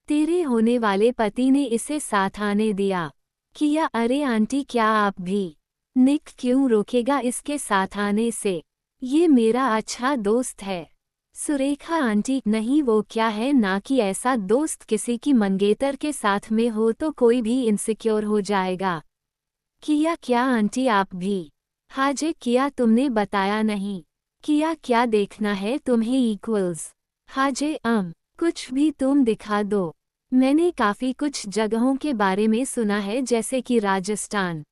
तेरे होने वाले पति ने इसे साथ आने दिया। किया, अरे आंटी क्या आप भी? निक क्यों रोकेगा इसके साथ आने से? ये मेरा अच्छा दोस्त है। सुरेखा आंटी, नहीं वो क्या है ना कि ऐसा दोस्त किसी की मंगेतर के साथ में हो तो कोई भी इनसिक्योर हो जाएगा। किया क्या आंटी आप भी? हाजे किया तुमने बताया नहीं। किया क्या देखना है तुम्हें इक्वल्स? हाजे कुछ भी तुम दिखा दो। मैंने काफी कुछ जगहों के बारे में सुना है जैसे कि राजस्थान।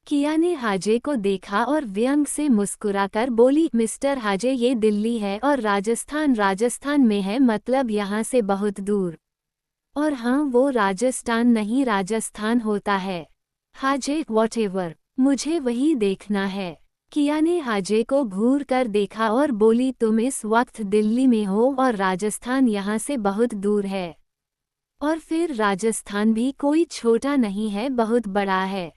किया ने हाजे को देखा और व्यंग से मुस्कुराकर बोली, मिस्टर हाजे ये दिल्ली है और राजस्थान राजस्थान में है, मतलब यहाँ से बहुत दूर। और हाँ वो राजस्थान नहीं राजस्थान होता है। हाजे व्हाटएवर, मुझे वही देखना है। किया ने हाजे को घूर कर देखा और बोली, तुम इस वक्त दिल्ली में हो और राजस्थान यहाँ से बहुत दूर है। और फिर राजस्थान भी कोई छोटा नहीं है, बहुत बड़ा है।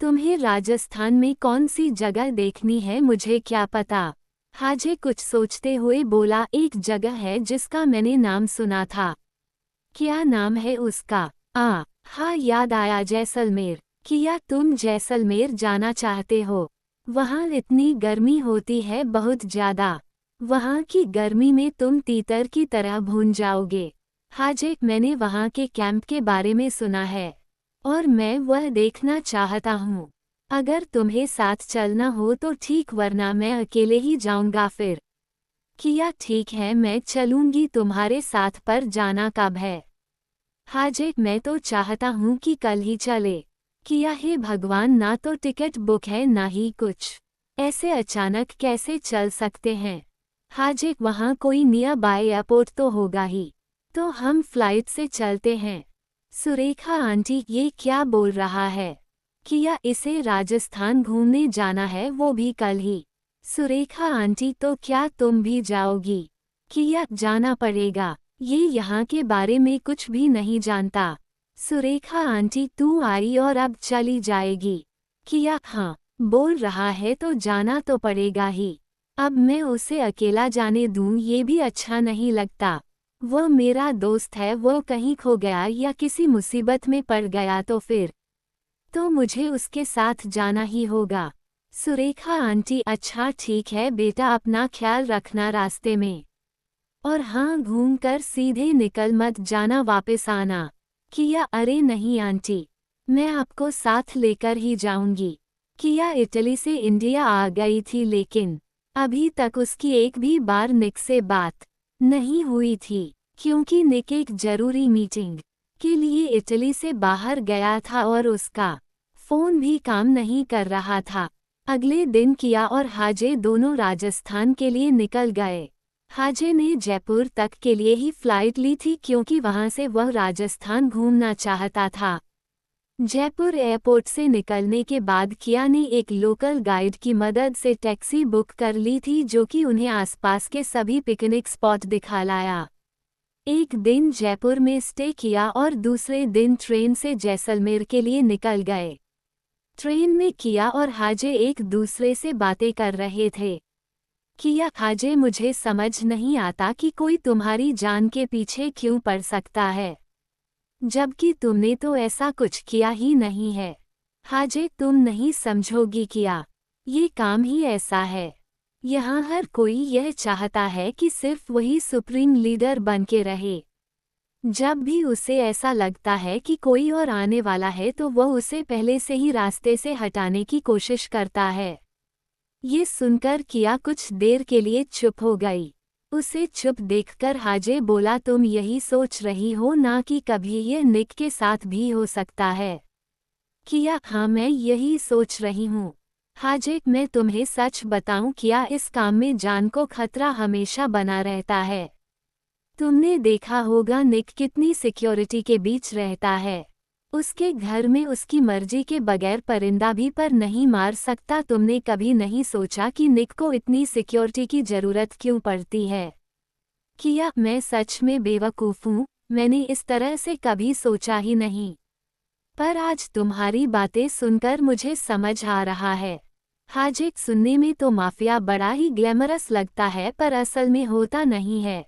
तुम्हें राजस्थान में कौन सी जगह देखनी है मुझे क्या पता। हाजे कुछ सोचते हुए बोला, एक जगह है जिसका मैंने नाम सुना था। क्या नाम है उसका? हाँ याद आया, जैसलमेर। किया तुम जैसलमेर जाना चाहते हो? वहाँ इतनी गर्मी होती है, बहुत ज्यादा। वहाँ की गर्मी में तुम तीतर की तरह भून जाओगे। हाजे मैंने वहाँ के कैंप के बारे में सुना है और मैं वह देखना चाहता हूँ। अगर तुम्हें साथ चलना हो तो ठीक, वरना मैं अकेले ही जाऊंगा फिर। किया ठीक है मैं चलूंगी तुम्हारे साथ, पर जाना कब है? हाजे मैं तो चाहता हूँ कि कल ही चले। किया हे भगवान, ना तो टिकट बुक है ना ही कुछ। ऐसे अचानक कैसे चल सकते हैं? हाजे वहाँ कोई नियर बाय एयरपोर्ट तो होगा ही। तो हम फ्लाइट से चलते हैं। सुरेखा आंटी ये क्या बोल रहा है? किया इसे राजस्थान घूमने जाना है, वो भी कल ही। सुरेखा आंटी तो क्या तुम भी जाओगी? किया जाना पड़ेगा, ये यहाँ के बारे में कुछ भी नहीं जानता। सुरेखा आंटी तू आई और अब चली जाएगी? किया हाँ, बोल रहा है तो जाना तो पड़ेगा ही। अब मैं उसे अकेला जाने दूँ ये भी अच्छा नहीं लगता। वो मेरा दोस्त है, वो कहीं खो गया या किसी मुसीबत में पड़ गया तो फिर तो मुझे उसके साथ जाना ही होगा। सुरेखा आंटी अच्छा ठीक है बेटा, अपना ख्याल रखना रास्ते में। और हाँ घूमकर सीधे निकल मत जाना, वापस आना। किया अरे नहीं आंटी, मैं आपको साथ लेकर ही जाऊंगी। किया इटली से इंडिया आ गई थी लेकिन अभी तक उसकी एक भी बार निक से बात नहीं हुई थी, क्योंकि निक एक जरूरी मीटिंग के लिए इटली से बाहर गया था और उसका फोन भी काम नहीं कर रहा था। अगले दिन किया और हाजे दोनों राजस्थान के लिए निकल गए। हाजे ने जयपुर तक के लिए ही फ्लाइट ली थी क्योंकि वहां से वह राजस्थान घूमना चाहता था। जयपुर एयरपोर्ट से निकलने के बाद किया ने एक लोकल गाइड की मदद से टैक्सी बुक कर ली थी जो कि उन्हें आसपास के सभी पिकनिक स्पॉट दिखा लाया। एक दिन जयपुर में स्टे किया और दूसरे दिन ट्रेन से जैसलमेर के लिए निकल गए। ट्रेन में किया और हाजे एक दूसरे से बातें कर रहे थे। किया हाजे मुझे समझ नहीं आता कि कोई तुम्हारी जान के पीछे क्यों पड़ सकता है, जबकि तुमने तो ऐसा कुछ किया ही नहीं है। हाजे तुम नहीं समझोगी किया, ये काम ही ऐसा है। यहाँ हर कोई यह चाहता है कि सिर्फ वही सुप्रीम लीडर बन के रहे। जब भी उसे ऐसा लगता है कि कोई और आने वाला है तो वह उसे पहले से ही रास्ते से हटाने की कोशिश करता है। ये सुनकर किया कुछ देर के लिए चुप हो गई। उसे चुप देखकर हाजे बोला, तुम यही सोच रही हो ना कि कभी ये निक के साथ भी हो सकता है? किया हाँ मैं यही सोच रही हूँ। हाजे मैं तुम्हें सच बताऊं किया, इस काम में जान को खतरा हमेशा बना रहता है। तुमने देखा होगा निक कितनी सिक्योरिटी के बीच रहता है। उसके घर में उसकी मर्जी के बगैर परिंदा भी पर नहीं मार सकता। तुमने कभी नहीं सोचा कि निक को इतनी सिक्योरिटी की जरूरत क्यों पड़ती है? किया मैं सच में बेवकूफ़ हूँ, मैंने इस तरह से कभी सोचा ही नहीं। पर आज तुम्हारी बातें सुनकर मुझे समझ आ रहा है। हाजे सुनने में तो माफिया बड़ा ही ग्लैमरस लगता है पर असल में होता नहीं है।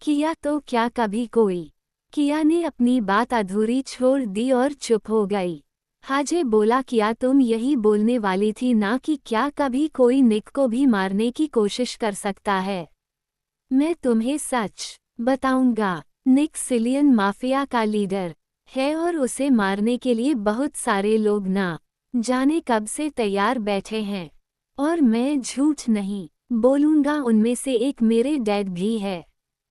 किया तो क्या कभी कोई? किया ने अपनी बात अधूरी छोड़ दी और चुप हो गई। हाजे बोला, किया तुम यही बोलने वाली थी ना कि क्या कभी कोई निक को भी मारने की कोशिश कर सकता है? मैं तुम्हें सच बताऊंगा। निक सिलियन माफिया का लीडर है और उसे मारने के लिए बहुत सारे लोग ना जाने कब से तैयार बैठे हैं। और मैं झूठ नहीं बोलूंगा, उनमें से एक मेरे डैड भी है।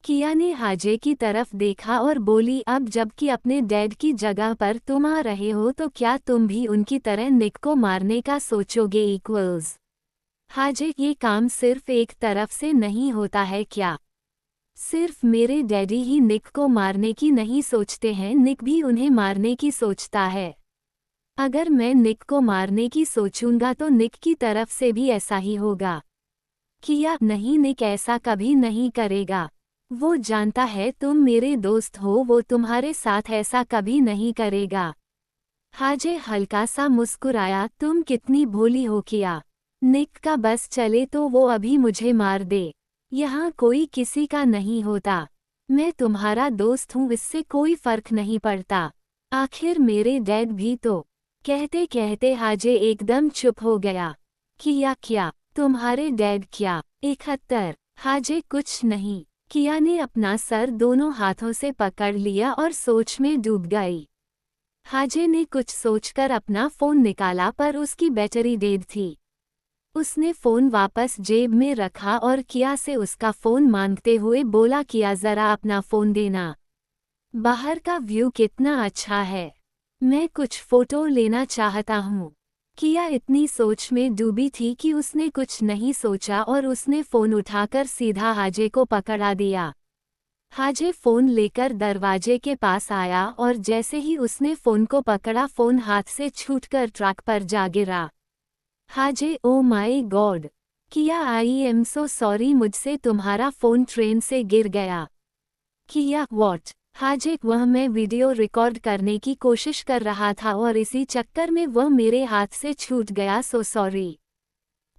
किया ने हाजे की तरफ देखा और बोली, अब जबकि अपने डैड की जगह पर तुम आ रहे हो तो क्या तुम भी उनकी तरह निक को मारने का सोचोगे? इक्वल्स हाजे, ये काम सिर्फ एक तरफ से नहीं होता है क्या? सिर्फ मेरे डैडी ही निक को मारने की नहीं सोचते हैं, निक भी उन्हें मारने की सोचता है। अगर मैं निक को मारने की सोचूंगा तो निक की तरफ से भी ऐसा ही होगा। किया, नहीं, निक ऐसा कभी नहीं करेगा। वो जानता है तुम मेरे दोस्त हो, वो तुम्हारे साथ ऐसा कभी नहीं करेगा। हाजे हल्का सा मुस्कुराया, तुम कितनी भोली हो किया। निक का बस चले तो वो अभी मुझे मार दे। यहाँ कोई किसी का नहीं होता। मैं तुम्हारा दोस्त हूँ, इससे कोई फर्क नहीं पड़ता। आखिर मेरे डैड भी तो। कहते कहते हाजे एकदम चुप हो गया। किया, क्या तुम्हारे डैड? क्या 71? हाजे, कुछ नहीं। किया ने अपना सर दोनों हाथों से पकड़ लिया और सोच में डूब गई। हाजे ने कुछ सोचकर अपना फोन निकाला पर उसकी बैटरी डेड थी। उसने फोन वापस जेब में रखा और किया से उसका फोन मांगते हुए बोला, किया जरा अपना फोन देना। बाहर का व्यू कितना अच्छा है, मैं कुछ फोटो लेना चाहता हूँ। किया इतनी सोच में डूबी थी कि उसने कुछ नहीं सोचा और उसने फोन उठाकर सीधा हाजे को पकड़ा दिया। हाजे फोन लेकर दरवाजे के पास आया और जैसे ही उसने फोन को पकड़ा, फोन हाथ से छूटकर ट्रक पर जा गिरा। हाजे, ओ माय गॉड। किया, आई एम सो सॉरी, मुझसे तुम्हारा फोन ट्रेन से गिर गया। किया, व्हाट? हाजे, वह मैं वीडियो रिकॉर्ड करने की कोशिश कर रहा था और इसी चक्कर में वह मेरे हाथ से छूट गया, सो सॉरी।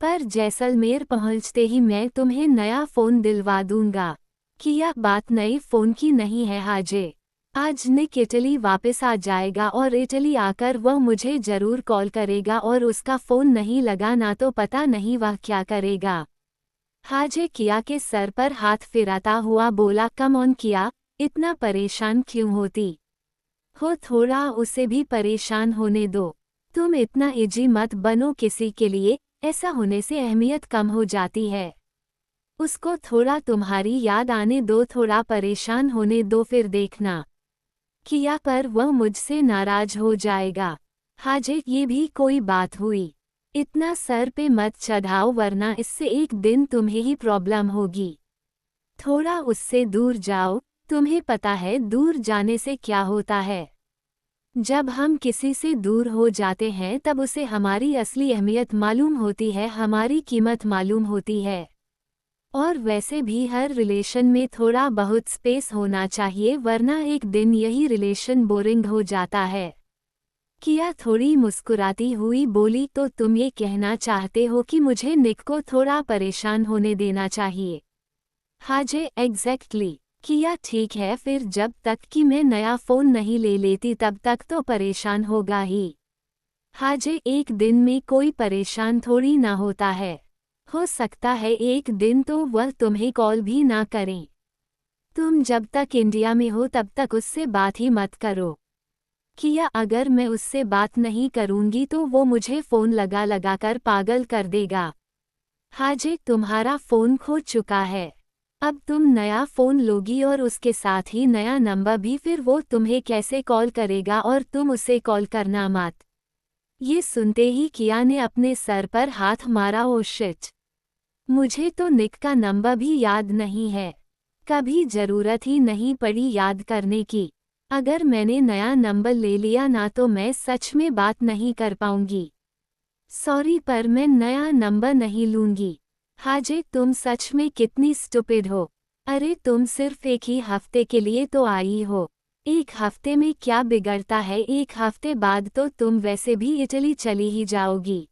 पर जैसलमेर पहुंचते ही मैं तुम्हें नया फ़ोन दिलवा दूंगा। किया, बात नए फ़ोन की नहीं है हाजे। आज निक इटली वापस आ जाएगा और इटली आकर वह मुझे ज़रूर कॉल करेगा और उसका फ़ोन नहीं लगा ना तो पता नहीं वह क्या करेगा। हाजे किया के सर पर हाथ फिराता हुआ बोला, कम ऑन किया, इतना परेशान क्यों होती हो? थोड़ा उसे भी परेशान होने दो। तुम इतना इजी मत बनो किसी के लिए, ऐसा होने से अहमियत कम हो जाती है। उसको थोड़ा तुम्हारी याद आने दो, थोड़ा परेशान होने दो, फिर देखना। किया, पर वह मुझसे नाराज हो जाएगा। हाजे, ये भी कोई बात हुई? इतना सर पे मत चढ़ाओ वरना इससे एक दिन तुम्हें ही प्रॉब्लम होगी। थोड़ा उससे दूर जाओ, तुम्हें पता है दूर जाने से क्या होता है। जब हम किसी से दूर हो जाते हैं तब उसे हमारी असली अहमियत मालूम होती है, हमारी कीमत मालूम होती है। और वैसे भी हर रिलेशन में थोड़ा बहुत स्पेस होना चाहिए वरना एक दिन यही रिलेशन बोरिंग हो जाता है। किया थोड़ी मुस्कुराती हुई बोली, तो तुम ये कहना चाहते हो कि मुझे निक को थोड़ा परेशान होने देना चाहिए? हाजे, एग्जैक्टली। किया, ठीक है, फिर जब तक कि मैं नया फ़ोन नहीं ले लेती तब तक तो परेशान होगा ही। हाजे, एक दिन में कोई परेशान थोड़ी ना होता है। हो सकता है एक दिन तो वह तुम्हें कॉल भी ना करें। तुम जब तक इंडिया में हो तब तक उससे बात ही मत करो। किया, अगर मैं उससे बात नहीं करूंगी तो वो मुझे फ़ोन लगा लगा कर पागल कर देगा। हाजे, तुम्हारा फ़ोन खो चुका है, अब तुम नया फ़ोन लोगी और उसके साथ ही नया नंबर भी, फिर वो तुम्हें कैसे कॉल करेगा और तुम उसे कॉल करना मत। ये सुनते ही किया ने अपने सर पर हाथ मारा, ओ शिट, मुझे तो निक का नंबर भी याद नहीं है, कभी ज़रूरत ही नहीं पड़ी याद करने की। अगर मैंने नया नंबर ले लिया ना तो मैं सच में बात नहीं कर पाऊंगी। सॉरी, पर मैं नया नंबर नहीं लूंगी। हाजे, तुम सच में कितनी स्टूपिड हो। अरे तुम सिर्फ एक ही हफ्ते के लिए तो आई हो, एक हफ्ते में क्या बिगड़ता है, एक हफ्ते बाद तो तुम वैसे भी इटली चली ही जाओगी।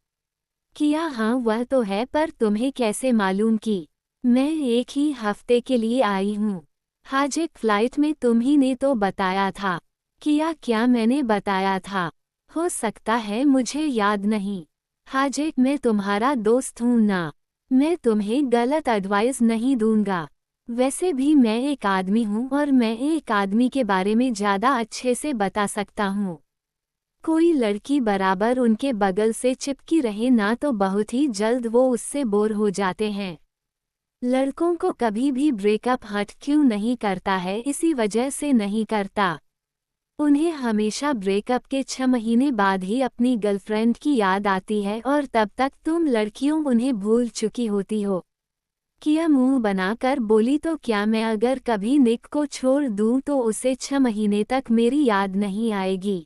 किया, हाँ वह तो है, पर तुम्हें कैसे मालूम कि मैं एक ही हफ्ते के लिए आई हूँ? हाजे, फ्लाइट में तुम ही ने तो बताया था। किया, क्या मैंने बताया था? हो सकता है मुझे याद नहीं। हाजे, मैं तुम्हारा दोस्त हूँ ना, मैं तुम्हें गलत एडवाइस नहीं दूंगा। वैसे भी मैं एक आदमी हूँ और मैं एक आदमी के बारे में ज़्यादा अच्छे से बता सकता हूँ। कोई लड़की बराबर उनके बगल से चिपकी रहे ना तो बहुत ही जल्द वो उससे बोर हो जाते हैं। लड़कों को कभी भी ब्रेकअप हर्ट क्यों नहीं करता है, इसी वजह से नहीं करता। उन्हें हमेशा ब्रेकअप के 6 महीने बाद ही अपनी गर्लफ्रेंड की याद आती है और तब तक तुम लड़कियों उन्हें भूल चुकी होती हो। किया मुंह बनाकर बोली, तो क्या मैं अगर कभी निक को छोड़ दूं तो उसे 6 महीने तक मेरी याद नहीं आएगी?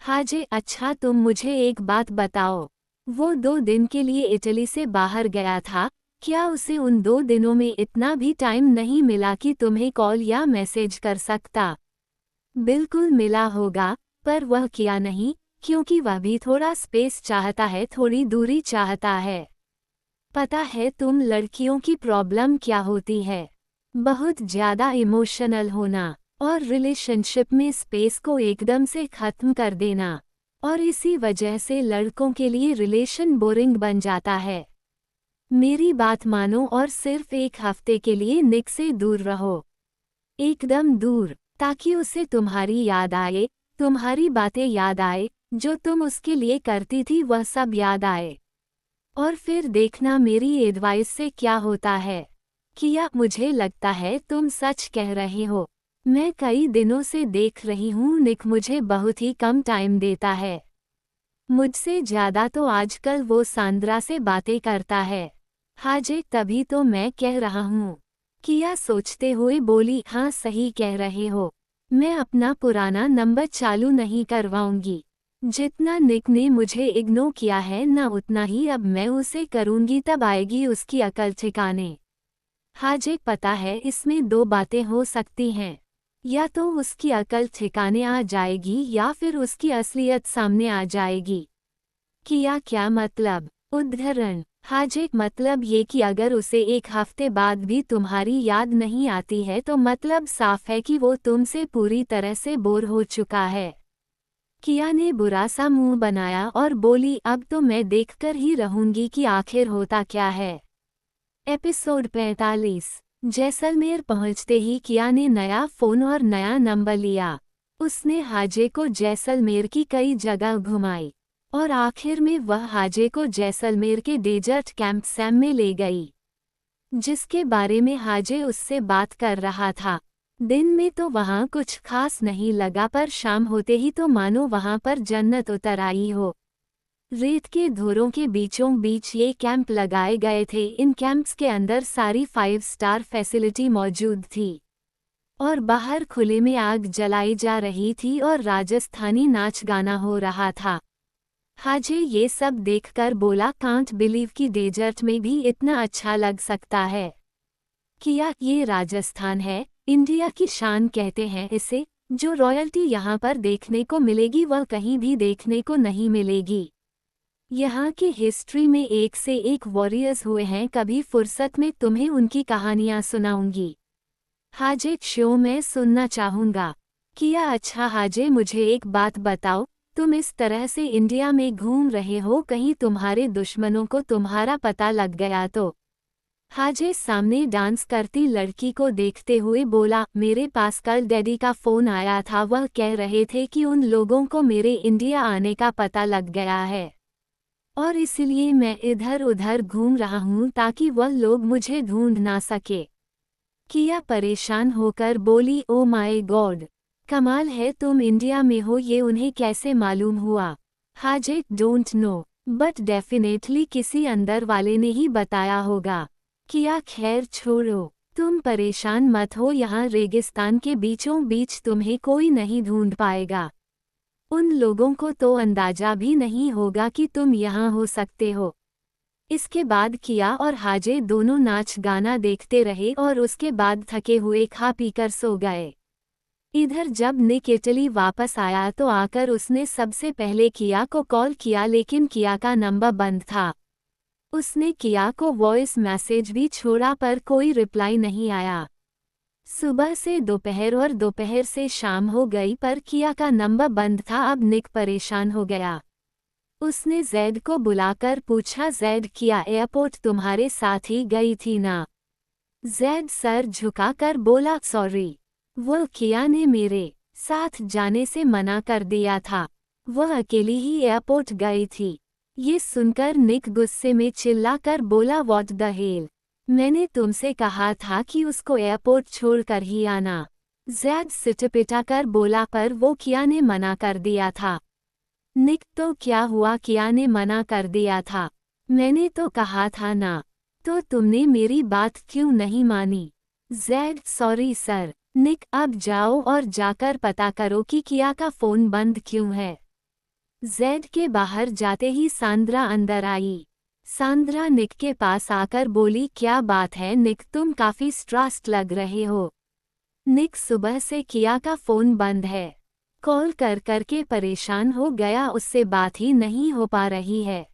हाजे अच्छा, तुम मुझे एक बात बताओ, वो 2 दिन के लिए इटली से बाहर गया था, क्या उसे उन 2 दिनों में इतना भी टाइम नहीं मिला कि तुम्हें कॉल या मैसेज कर सकता? बिल्कुल मिला होगा, पर वह किया नहीं, क्योंकि वह भी थोड़ा स्पेस चाहता है, थोड़ी दूरी चाहता है। पता है तुम लड़कियों की प्रॉब्लम क्या होती है? बहुत ज़्यादा इमोशनल होना और रिलेशनशिप में स्पेस को एकदम से ख़त्म कर देना, और इसी वजह से लड़कों के लिए रिलेशन बोरिंग बन जाता है। मेरी बात मानो और सिर्फ 1 हफ्ते के लिए निक से दूर रहो, एकदम दूर, ताकि उसे तुम्हारी याद आए, तुम्हारी बातें याद आए, जो तुम उसके लिए करती थी वह सब याद आए। और फिर देखना मेरी एडवाइस से क्या होता है। किया, मुझे लगता है तुम सच कह रहे हो। मैं कई दिनों से देख रही हूँ निक मुझे बहुत ही कम टाइम देता है। मुझसे ज़्यादा तो आजकल वो सांद्रा से बातें करता है। हाजे तभी तो मैं कह रहा हूँ। किया सोचते हुए बोली, हाँ सही कह रहे हो। मैं अपना पुराना नंबर चालू नहीं करवाऊंगी। जितना निक ने मुझे इग्नोर किया है ना उतना ही अब मैं उसे करूंगी, तब आएगी उसकी अकल ठिकाने। हाजे पता है इसमें 2 बातें हो सकती हैं, या तो उसकी अकल ठिकाने आ जाएगी या फिर उसकी असलियत सामने आ जाएगी। किया क्या मतलब? उद्धरण, हाजे मतलब ये कि अगर उसे 1 हफ्ते बाद भी तुम्हारी याद नहीं आती है तो मतलब साफ है कि वो तुमसे पूरी तरह से बोर हो चुका है। किया ने बुरा सा मुंह बनाया और बोली, अब तो मैं देखकर ही रहूंगी कि आखिर होता क्या है। एपिसोड 45। जैसलमेर पहुंचते ही किया ने नया फ़ोन और नया नंबर लिया। उसने हाजे को जैसलमेर की कई जगह घुमाई और आखिर में वह हाजे को जैसलमेर के डेजर्ट कैंप सैम में ले गई, जिसके बारे में हाजे उससे बात कर रहा था। दिन में तो वहाँ कुछ खास नहीं लगा, पर शाम होते ही तो मानो वहाँ पर जन्नत उतर आई हो। रेत के धोरों के बीचों बीच ये कैंप लगाए गए थे। इन कैंप्स के अंदर सारी 5 स्टार फैसिलिटी मौजूद थी और बाहर खुले में आग जलाई जा रही थी और राजस्थानी नाच गाना हो रहा था। हाजे ये सब देखकर बोला, कांट बिलीव कि डेजर्ट में भी इतना अच्छा लग सकता है। किया, ये राजस्थान है, इंडिया की शान कहते हैं इसे। जो रॉयल्टी यहाँ पर देखने को मिलेगी वह कहीं भी देखने को नहीं मिलेगी। यहाँ की हिस्ट्री में एक से एक वॉरियर्स हुए हैं, कभी फुर्सत में तुम्हें उनकी कहानियाँ सुनाऊंगी। हाजे शो मैं सुनना चाहूँगा। किया, अच्छा हाजे मुझे एक बात बताओ, तुम इस तरह से इंडिया में घूम रहे हो, कहीं तुम्हारे दुश्मनों को तुम्हारा पता लग गया तो? हाजे सामने डांस करती लड़की को देखते हुए बोला, मेरे पास कल डैडी का फ़ोन आया था, वह कह रहे थे कि उन लोगों को मेरे इंडिया आने का पता लग गया है और इसलिए मैं इधर उधर घूम रहा हूँ ताकि वह लोग मुझे ढूंढ ना सके। किया परेशान होकर बोली, ओ माय गॉड, कमाल है, तुम इंडिया में हो ये उन्हें कैसे मालूम हुआ? हाजे डोंट नो, बट डेफिनेटली किसी अंदर वाले ने ही बताया होगा। किया खैर छोड़ो, तुम परेशान मत हो, यहाँ रेगिस्तान के बीचों बीच तुम्हें कोई नहीं ढूंढ पाएगा। उन लोगों को तो अंदाजा भी नहीं होगा कि तुम यहाँ हो सकते हो। इसके बाद किया और हाजे दोनों नाच गाना देखते रहे और उसके बाद थके हुए खा पीकर सो गए। इधर जब निक इटली वापस आया तो आकर उसने सबसे पहले किया को कॉल किया, लेकिन किया का नंबर बंद था। उसने किया को वॉइस मैसेज भी छोड़ा पर कोई रिप्लाई नहीं आया। सुबह से दोपहर और दोपहर से शाम हो गई पर किया का नंबर बंद था। अब निक परेशान हो गया। उसने जैड को बुलाकर पूछा, जैड किया एयरपोर्ट तुम्हारे साथ ही गई थी ना? जैद सर झुकाकर बोला सॉरी, वो किया ने मेरे साथ जाने से मना कर दिया था, वह अकेली ही एयरपोर्ट गई थी। ये सुनकर निक गुस्से में चिल्लाकर बोला व्हाट द हेल, मैंने तुमसे कहा था कि उसको एयरपोर्ट छोड़कर ही आना। जैद सिटपिटाकर बोला पर वो किया ने मना कर दिया था। निक तो क्या हुआ, किया ने मना कर दिया था, मैंने तो कहा था ना, तो तुमने मेरी बात क्यों नहीं मानी। Zaid sorry sir. निक अब जाओ और जाकर पता करो कि किया का फोन बंद क्यों है। जैद के बाहर जाते ही सांद्रा अंदर आई। सांद्रा निक के पास आकर बोली क्या बात है निक, तुम काफी स्ट्रेस्ड लग रहे हो। निक सुबह से किया का फोन बंद है, कॉल कर करके परेशान हो गया, उससे बात ही नहीं हो पा रही है।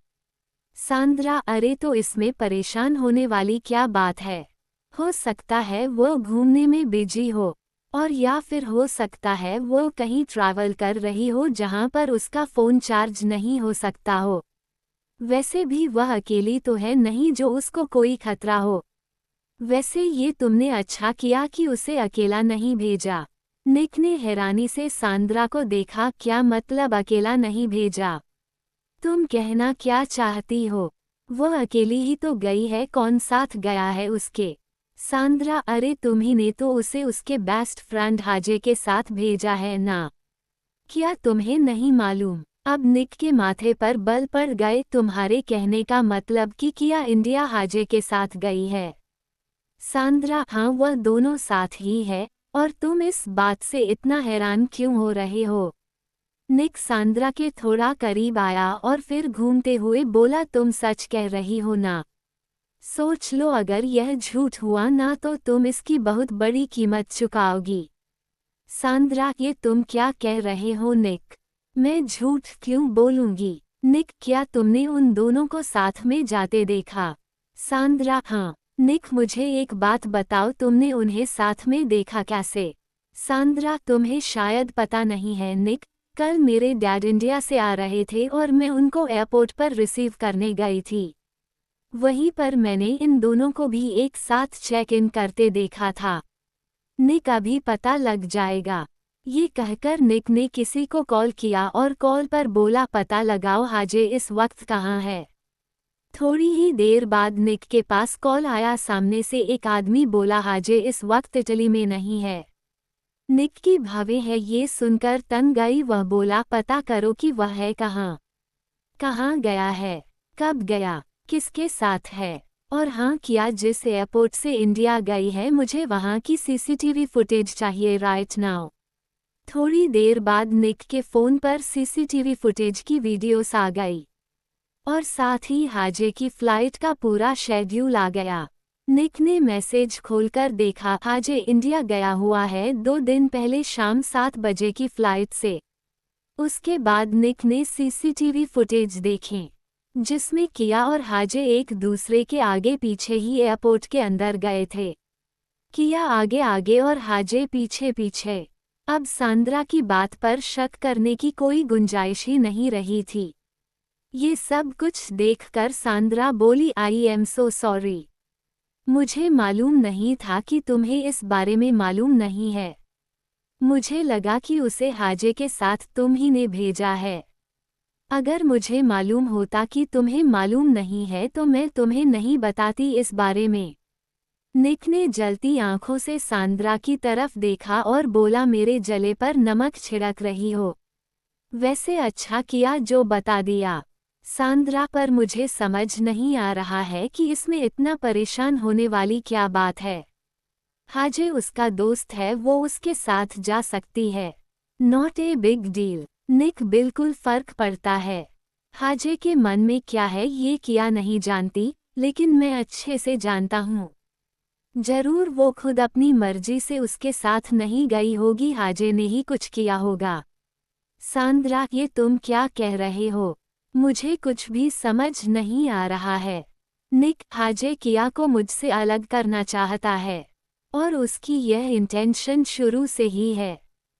सांद्रा अरे तो इसमें परेशान होने वाली क्या बात है, हो सकता है वो घूमने में बिजी हो, और या फिर हो सकता है वो कहीं ट्रैवल कर रही हो जहां पर उसका फ़ोन चार्ज नहीं हो सकता हो। वैसे भी वह अकेली तो है नहीं जो उसको कोई खतरा हो। वैसे ये तुमने अच्छा किया कि उसे अकेला नहीं भेजा। निक ने हैरानी से सांद्रा को देखा, क्या मतलब अकेला नहीं भेजा, तुम कहना क्या चाहती हो, वह अकेली ही तो गई है, कौन साथ गया है उसके। सांद्रा अरे तुम्ही ने तो उसे उसके बेस्ट फ्रेंड हाजे के साथ भेजा है ना, क्या तुम्हें नहीं मालूम। अब निक के माथे पर बल पड़ गए, तुम्हारे कहने का मतलब कि किया इंडिया हाजे के साथ गई है। सांद्रा हाँ वह दोनों साथ ही है, और तुम इस बात से इतना हैरान क्यों हो रहे हो। निक सांद्रा के थोड़ा करीब आया और फिर घूमते हुए बोला तुम सच कह रही हो ना, सोच लो अगर यह झूठ हुआ ना तो तुम इसकी बहुत बड़ी कीमत चुकाओगी। सांद्रा ये तुम क्या कह रहे हो निक, मैं झूठ क्यों बोलूंगी। निक क्या तुमने उन दोनों को साथ में जाते देखा। सांद्रा हाँ। निक मुझे एक बात बताओ, तुमने उन्हें साथ में देखा कैसे। सांद्रा तुम्हें शायद पता नहीं है निक, कल मेरे डैड इंडिया से आ रहे थे और मैं उनको एयरपोर्ट पर रिसीव करने गई थी। वहीं पर मैंने इन दोनों को भी एक साथ चेक इन करते देखा था। निक अभी पता लग जाएगा। ये कहकर निक ने किसी को कॉल किया और कॉल पर बोला पता लगाओ हाजे इस वक्त कहाँ है। थोड़ी ही देर बाद निक के पास कॉल आया, सामने से एक आदमी बोला हाजे इस वक्त इटली में नहीं है। निक की भावे है ये सुनकर तंग गई, वह बोला पता करो कि वह है कहाँ, कहाँ गया है, कब गया, किसके साथ है, और हाँ किया जिस एयरपोर्ट से इंडिया गई है मुझे वहाँ की सीसीटीवी फुटेज चाहिए राइट नाउ। थोड़ी देर बाद निक के फ़ोन पर सीसीटीवी फुटेज की वीडियोस आ गई और साथ ही हाजे की फ्लाइट का पूरा शेड्यूल आ गया। निक ने मैसेज खोलकर देखा, हाजे इंडिया गया हुआ है 2 दिन पहले शाम 7 बजे की फ्लाइट से। उसके बाद निक ने सीसीटीवी फुटेज देखे जिसमें किया और हाजे एक दूसरे के आगे पीछे ही एयरपोर्ट के अंदर गए थे। किया आगे आगे और हाजे पीछे पीछे। अब सांद्रा की बात पर शक करने की कोई गुंजाइश ही नहीं रही थी। ये सब कुछ देखकर सांद्रा बोली आई एम सो सॉरी, मुझे मालूम नहीं था कि तुम्हें इस बारे में मालूम नहीं है। मुझे लगा कि उसे हाजे के साथ तुम ही ने भेजा है। अगर मुझे मालूम होता कि तुम्हें मालूम नहीं है तो मैं तुम्हें नहीं बताती इस बारे में। निक ने जलती आंखों से सांद्रा की तरफ देखा और बोला मेरे जले पर नमक छिड़क रही हो। वैसे अच्छा किया जो बता दिया सांद्रा, पर मुझे समझ नहीं आ रहा है कि इसमें इतना परेशान होने वाली क्या बात है। हाजे उसका दोस्त है, वो उसके साथ जा सकती है, नॉट ए बिग डील। निक बिल्कुल फर्क पड़ता है। हाजे के मन में क्या है ये किया नहीं जानती, लेकिन मैं अच्छे से जानता हूँ। जरूर वो खुद अपनी मर्जी से उसके साथ नहीं गई होगी, हाजे ने ही कुछ किया होगा। सांद्रा ये तुम क्या कह रहे हो, मुझे कुछ भी समझ नहीं आ रहा है। निक हाजे किया को मुझसे अलग करना चाहता है और उसकी यह इंटेंशन शुरू से ही है।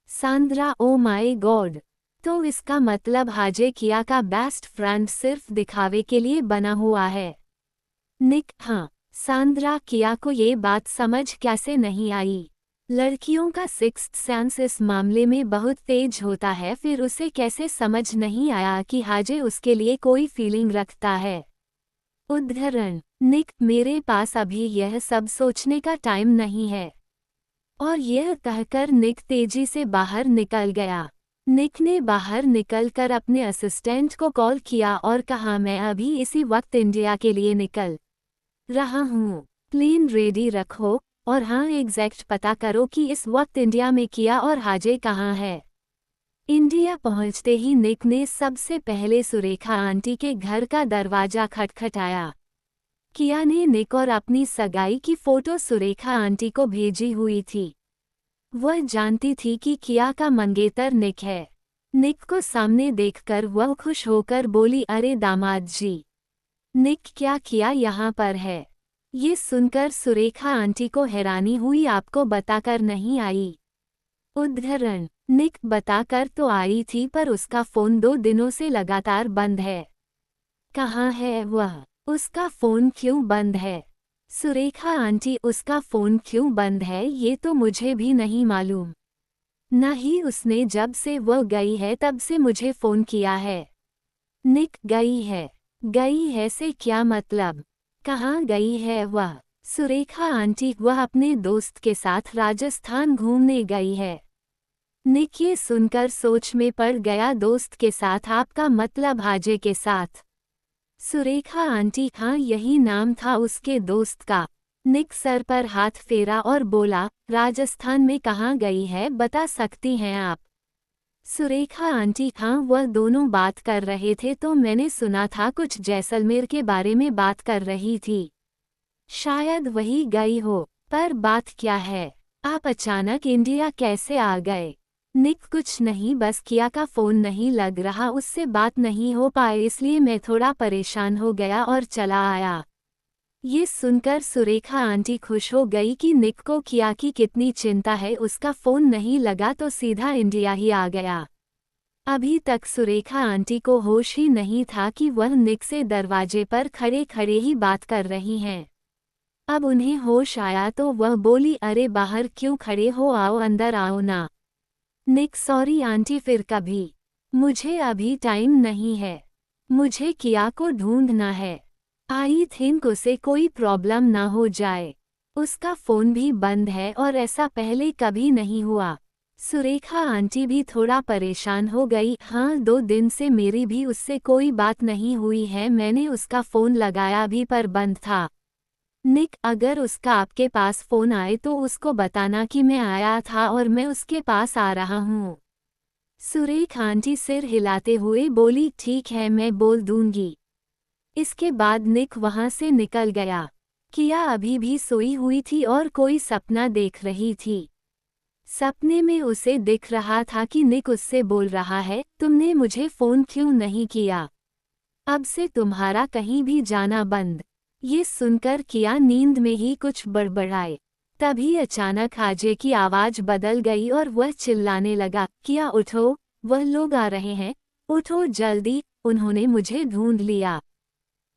सांद्रा ओ माय गॉड, तो इसका मतलब हाजे किया का बेस्ट फ्रेंड सिर्फ दिखावे के लिए बना हुआ है। निक हाँ। सांद्रा किया को ये बात समझ कैसे नहीं आई। लड़कियों का सिक्स्थ सेंस इस मामले में बहुत तेज होता है, फिर उसे कैसे समझ नहीं आया कि हाजे उसके लिए कोई फीलिंग रखता है। उदाहरण, निक, मेरे पास अभी यह सब सोचने का टाइम नहीं है। और यह कहकर निक तेजी से बाहर निकल गया। निक ने बाहर निकलकर अपने असिस्टेंट को कॉल किया और कहा, मैं अभी इसी वक्त इंडिया के लिए निकल रहा हूँ, प्लेन रेडी रखो और हाँ, एग्जैक्ट पता करो कि इस वक्त इंडिया में किया और हाजे कहाँ है। इंडिया पहुंचते ही निक ने सबसे पहले सुरेखा आंटी के घर का दरवाजा खटखटाया। किया ने निक और अपनी सगाई की फोटो सुरेखा आंटी को भेजी हुई थी। वह जानती थी कि किया का मंगेतर निक है। निक को सामने देखकर वह खुश होकर बोली, अरे दामाद जी, निक, क्या किया यहाँ पर है? ये सुनकर सुरेखा आंटी को हैरानी हुई, आपको बताकर नहीं आई। उदाहरण, निक, बताकर तो आई थी पर उसका फोन 2 दिनों से लगातार बंद है। कहाँ है वह? उसका फोन क्यों बंद है? सुरेखा आंटी, उसका फोन क्यों बंद है ये तो मुझे भी नहीं मालूम। न ही उसने जब से वह गई है तब से मुझे फोन किया है। निक, गई है? गई है से क्या मतलब? कहाँ गई है वह? सुरेखा आंटी, वह अपने दोस्त के साथ राजस्थान घूमने गई है। निक ये सुनकर सोच में पड़ गया, दोस्त के साथ? आपका मतलब हाजे के साथ? सुरेखा आंटी, हाँ, यही नाम था उसके दोस्त का। निक सर पर हाथ फेरा और बोला, राजस्थान में कहाँ गई है, बता सकती हैं आप? सुरेखा आंटी, हाँ, वह दोनों बात कर रहे थे तो मैंने सुना था कुछ जैसलमेर के बारे में बात कर रही थी। शायद वही गई हो, पर बात क्या है? आप अचानक इंडिया कैसे आ गए? निक, कुछ नहीं, बस किया का फोन नहीं लग रहा, उससे बात नहीं हो पाए, इसलिए मैं थोड़ा परेशान हो गया और चला आया। ये सुनकर सुरेखा आंटी खुश हो गई कि निक को किया की कितनी चिंता है, उसका फोन नहीं लगा तो सीधा इंडिया ही आ गया। अभी तक सुरेखा आंटी को होश ही नहीं था कि वह निक से दरवाजे पर खड़े खड़े ही बात कर रही हैं। अब उन्हें होश आया तो वह बोली, अरे बाहर क्यों खड़े हो, आओ अंदर आओ ना। निक, सॉरी आंटी, फिर कभी। मुझे अभी टाइम नहीं है, मुझे किया को ढूंढना है। आई थिंक उसे कोई प्रॉब्लम ना हो जाए, उसका फोन भी बंद है और ऐसा पहले कभी नहीं हुआ। सुरेखा आंटी भी थोड़ा परेशान हो गई, हाँ, 2 दिन से मेरी भी उससे कोई बात नहीं हुई है, मैंने उसका फोन लगाया भी पर बंद था। निक, अगर उसका आपके पास फोन आए तो उसको बताना कि मैं आया था और मैं उसके पास आ रहा हूँ। सुरेखा आंटी सिर हिलाते हुए बोली, ठीक है, मैं बोल दूंगी। इसके बाद निक वहां से निकल गया। किया अभी भी सोई हुई थी और कोई सपना देख रही थी। सपने में उसे दिख रहा था कि निक उससे बोल रहा है, तुमने मुझे फोन क्यों नहीं किया? अब से तुम्हारा कहीं भी जाना बंद। ये सुनकर किया नींद में ही कुछ बड़बड़ाए। तभी अचानक हाजे की आवाज बदल गई और वह चिल्लाने लगा, किया उठो, वह लोग आ रहे हैं, उठो जल्दी, उन्होंने मुझे ढूंढ लिया।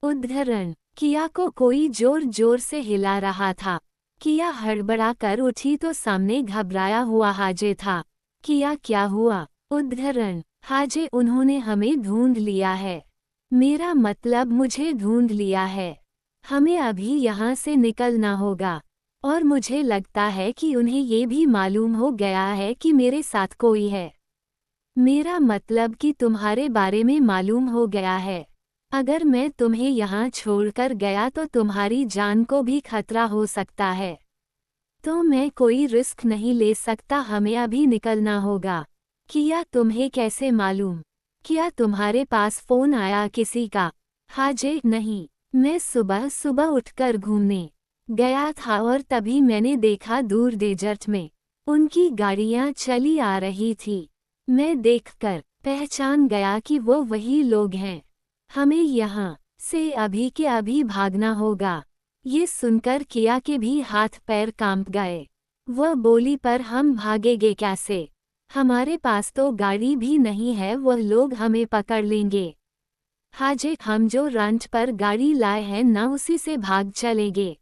उदाहरण, किया को कोई जोर जोर से हिला रहा था। किया हड़बड़ा कर उठी तो सामने घबराया हुआ हाजे था। किया, क्या हुआ? उदाहरण, हाजे, उन्होंने हमें ढूंढ लिया है। मेरा मतलब मुझे ढूंढ लिया है। हमें अभी यहाँ से निकलना होगा। और मुझे लगता है कि उन्हें ये भी मालूम हो गया है कि मेरे साथ कोई है। मेरा मतलब कि तुम्हारे बारे में मालूम हो गया है। अगर मैं तुम्हें यहाँ छोड़कर गया तो तुम्हारी जान को भी खतरा हो सकता है। तो मैं कोई रिस्क नहीं ले सकता, हमें अभी निकलना होगा। किया, तुम्हें कैसे मालूम? क्या तुम्हारे पास फोन आया किसी का? हाजे, नहीं, मैं सुबह सुबह उठकर घूमने गया था और तभी मैंने देखा दूर डेजर्ट में उनकी गाड़ियां चली आ रही थी। मैं देखकर पहचान गया कि वो वही लोग हैं। हमें यहाँ से अभी के अभी भागना होगा। ये सुनकर किया के भी हाथ पैर कांप गए। वह बोली, पर हम भागेंगे कैसे? हमारे पास तो गाड़ी भी नहीं है, वह लोग हमें पकड़ लेंगे। हाजे, हम जो रेंट पर गाड़ी लाए हैं ना, उसी से भाग चलेंगे।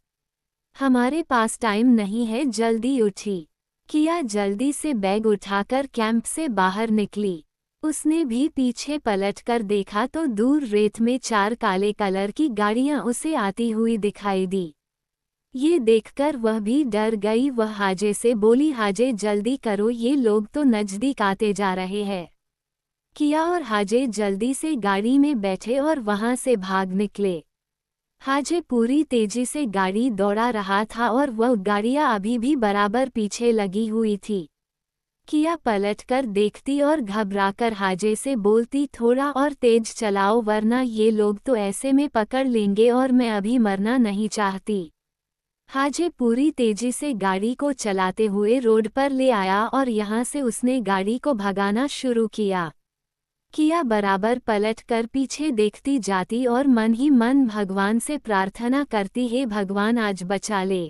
हमारे पास टाइम नहीं है, जल्दी उठी। किया जल्दी से बैग उठाकर कैंप से बाहर निकली। उसने भी पीछे पलटकर देखा तो दूर रेत में 4 काले कलर की गाड़ियां उसे आती हुई दिखाई दी। ये देखकर वह भी डर गई। वह हाजे से बोली, हाजे जल्दी करो, ये लोग तो नजदीक आते जा रहे हैं। किया और हाजे जल्दी से गाड़ी में बैठे और वहां से भाग निकले। हाजे पूरी तेजी से गाड़ी दौड़ा रहा था और वह गाड़ियां अभी भी बराबर पीछे लगी हुई थी। किया पलटकर देखती और घबराकर हाजे से बोलती, थोड़ा और तेज चलाओ वरना ये लोग तो ऐसे में पकड़ लेंगे और मैं अभी मरना नहीं चाहती। हाजे पूरी तेजी से गाड़ी को चलाते हुए रोड पर ले आया और यहाँ से उसने गाड़ी को भगाना शुरू किया। किया बराबर पलटकर पीछे देखती जाती और मन ही मन भगवान से प्रार्थना करती, हे भगवान आज बचा ले,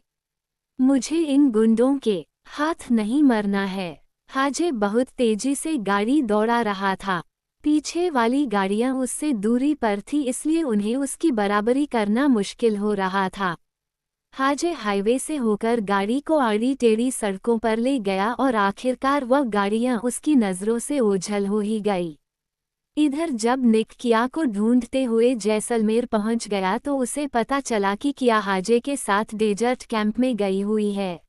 मुझे इन गुंडों के हाथ नहीं मरना है। हाजे बहुत तेजी से गाड़ी दौड़ा रहा था। पीछे वाली गाड़ियां उससे दूरी पर थी, इसलिए उन्हें उसकी बराबरी करना मुश्किल हो रहा था। हाजे हाईवे से होकर गाड़ी को आड़ी टेढ़ी सड़कों पर ले गया और आखिरकार वह गाड़ियां उसकी नज़रों से ओझल हो ही गई। इधर जब निक किया को ढूंढते हुए जैसलमेर पहुंच गया तो उसे पता चला कि किया हाजे के साथ डेजर्ट कैंप में गई हुई है।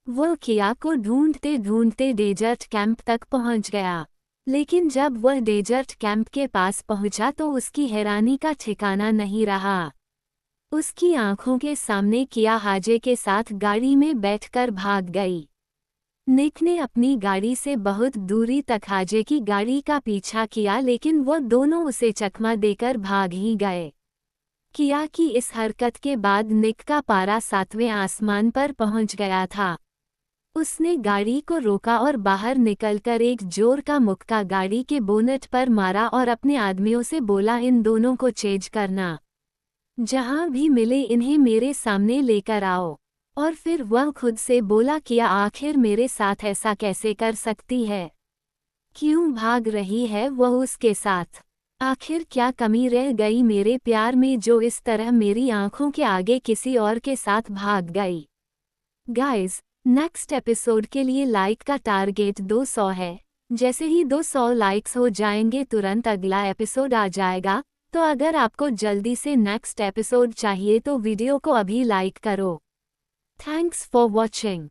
वो किया को ढूंढते ढूंढते डेजर्ट कैंप तक पहुंच गया, लेकिन जब वह डेजर्ट कैंप के पास पहुंचा तो उसकी हैरानी का ठिकाना नहीं रहा। उसकी आंखों के सामने किया हाजे के साथ गाड़ी में बैठकर भाग गई। निक ने अपनी गाड़ी से बहुत दूरी तक हाजे की गाड़ी का पीछा किया, लेकिन वो दोनों उसे चकमा देकर भाग ही गए। किया की इस हरकत के बाद निक का पारा 7वें आसमान पर पहुंच गया था। उसने गाड़ी को रोका और बाहर निकलकर एक जोर का मुक्का गाड़ी के बोनट पर मारा और अपने आदमियों से बोला, इन दोनों को चेंज करना, जहां भी मिले इन्हें मेरे सामने लेकर आओ। और फिर वह खुद से बोला, किया आखिर मेरे साथ ऐसा कैसे कर सकती है? क्यों भाग रही है वह उसके साथ? आखिर क्या कमी रह गई मेरे प्यार में जो इस तरह मेरी आंखों के आगे किसी और के साथ भाग गई? गाइज, नेक्स्ट एपिसोड के लिए लाइक का टारगेट 200 है। जैसे ही 200 लाइक्स हो जाएंगे तुरंत अगला एपिसोड आ जाएगा। तो अगर आपको जल्दी से नेक्स्ट एपिसोड चाहिए तो वीडियो को अभी लाइक करो। Thanks for watching.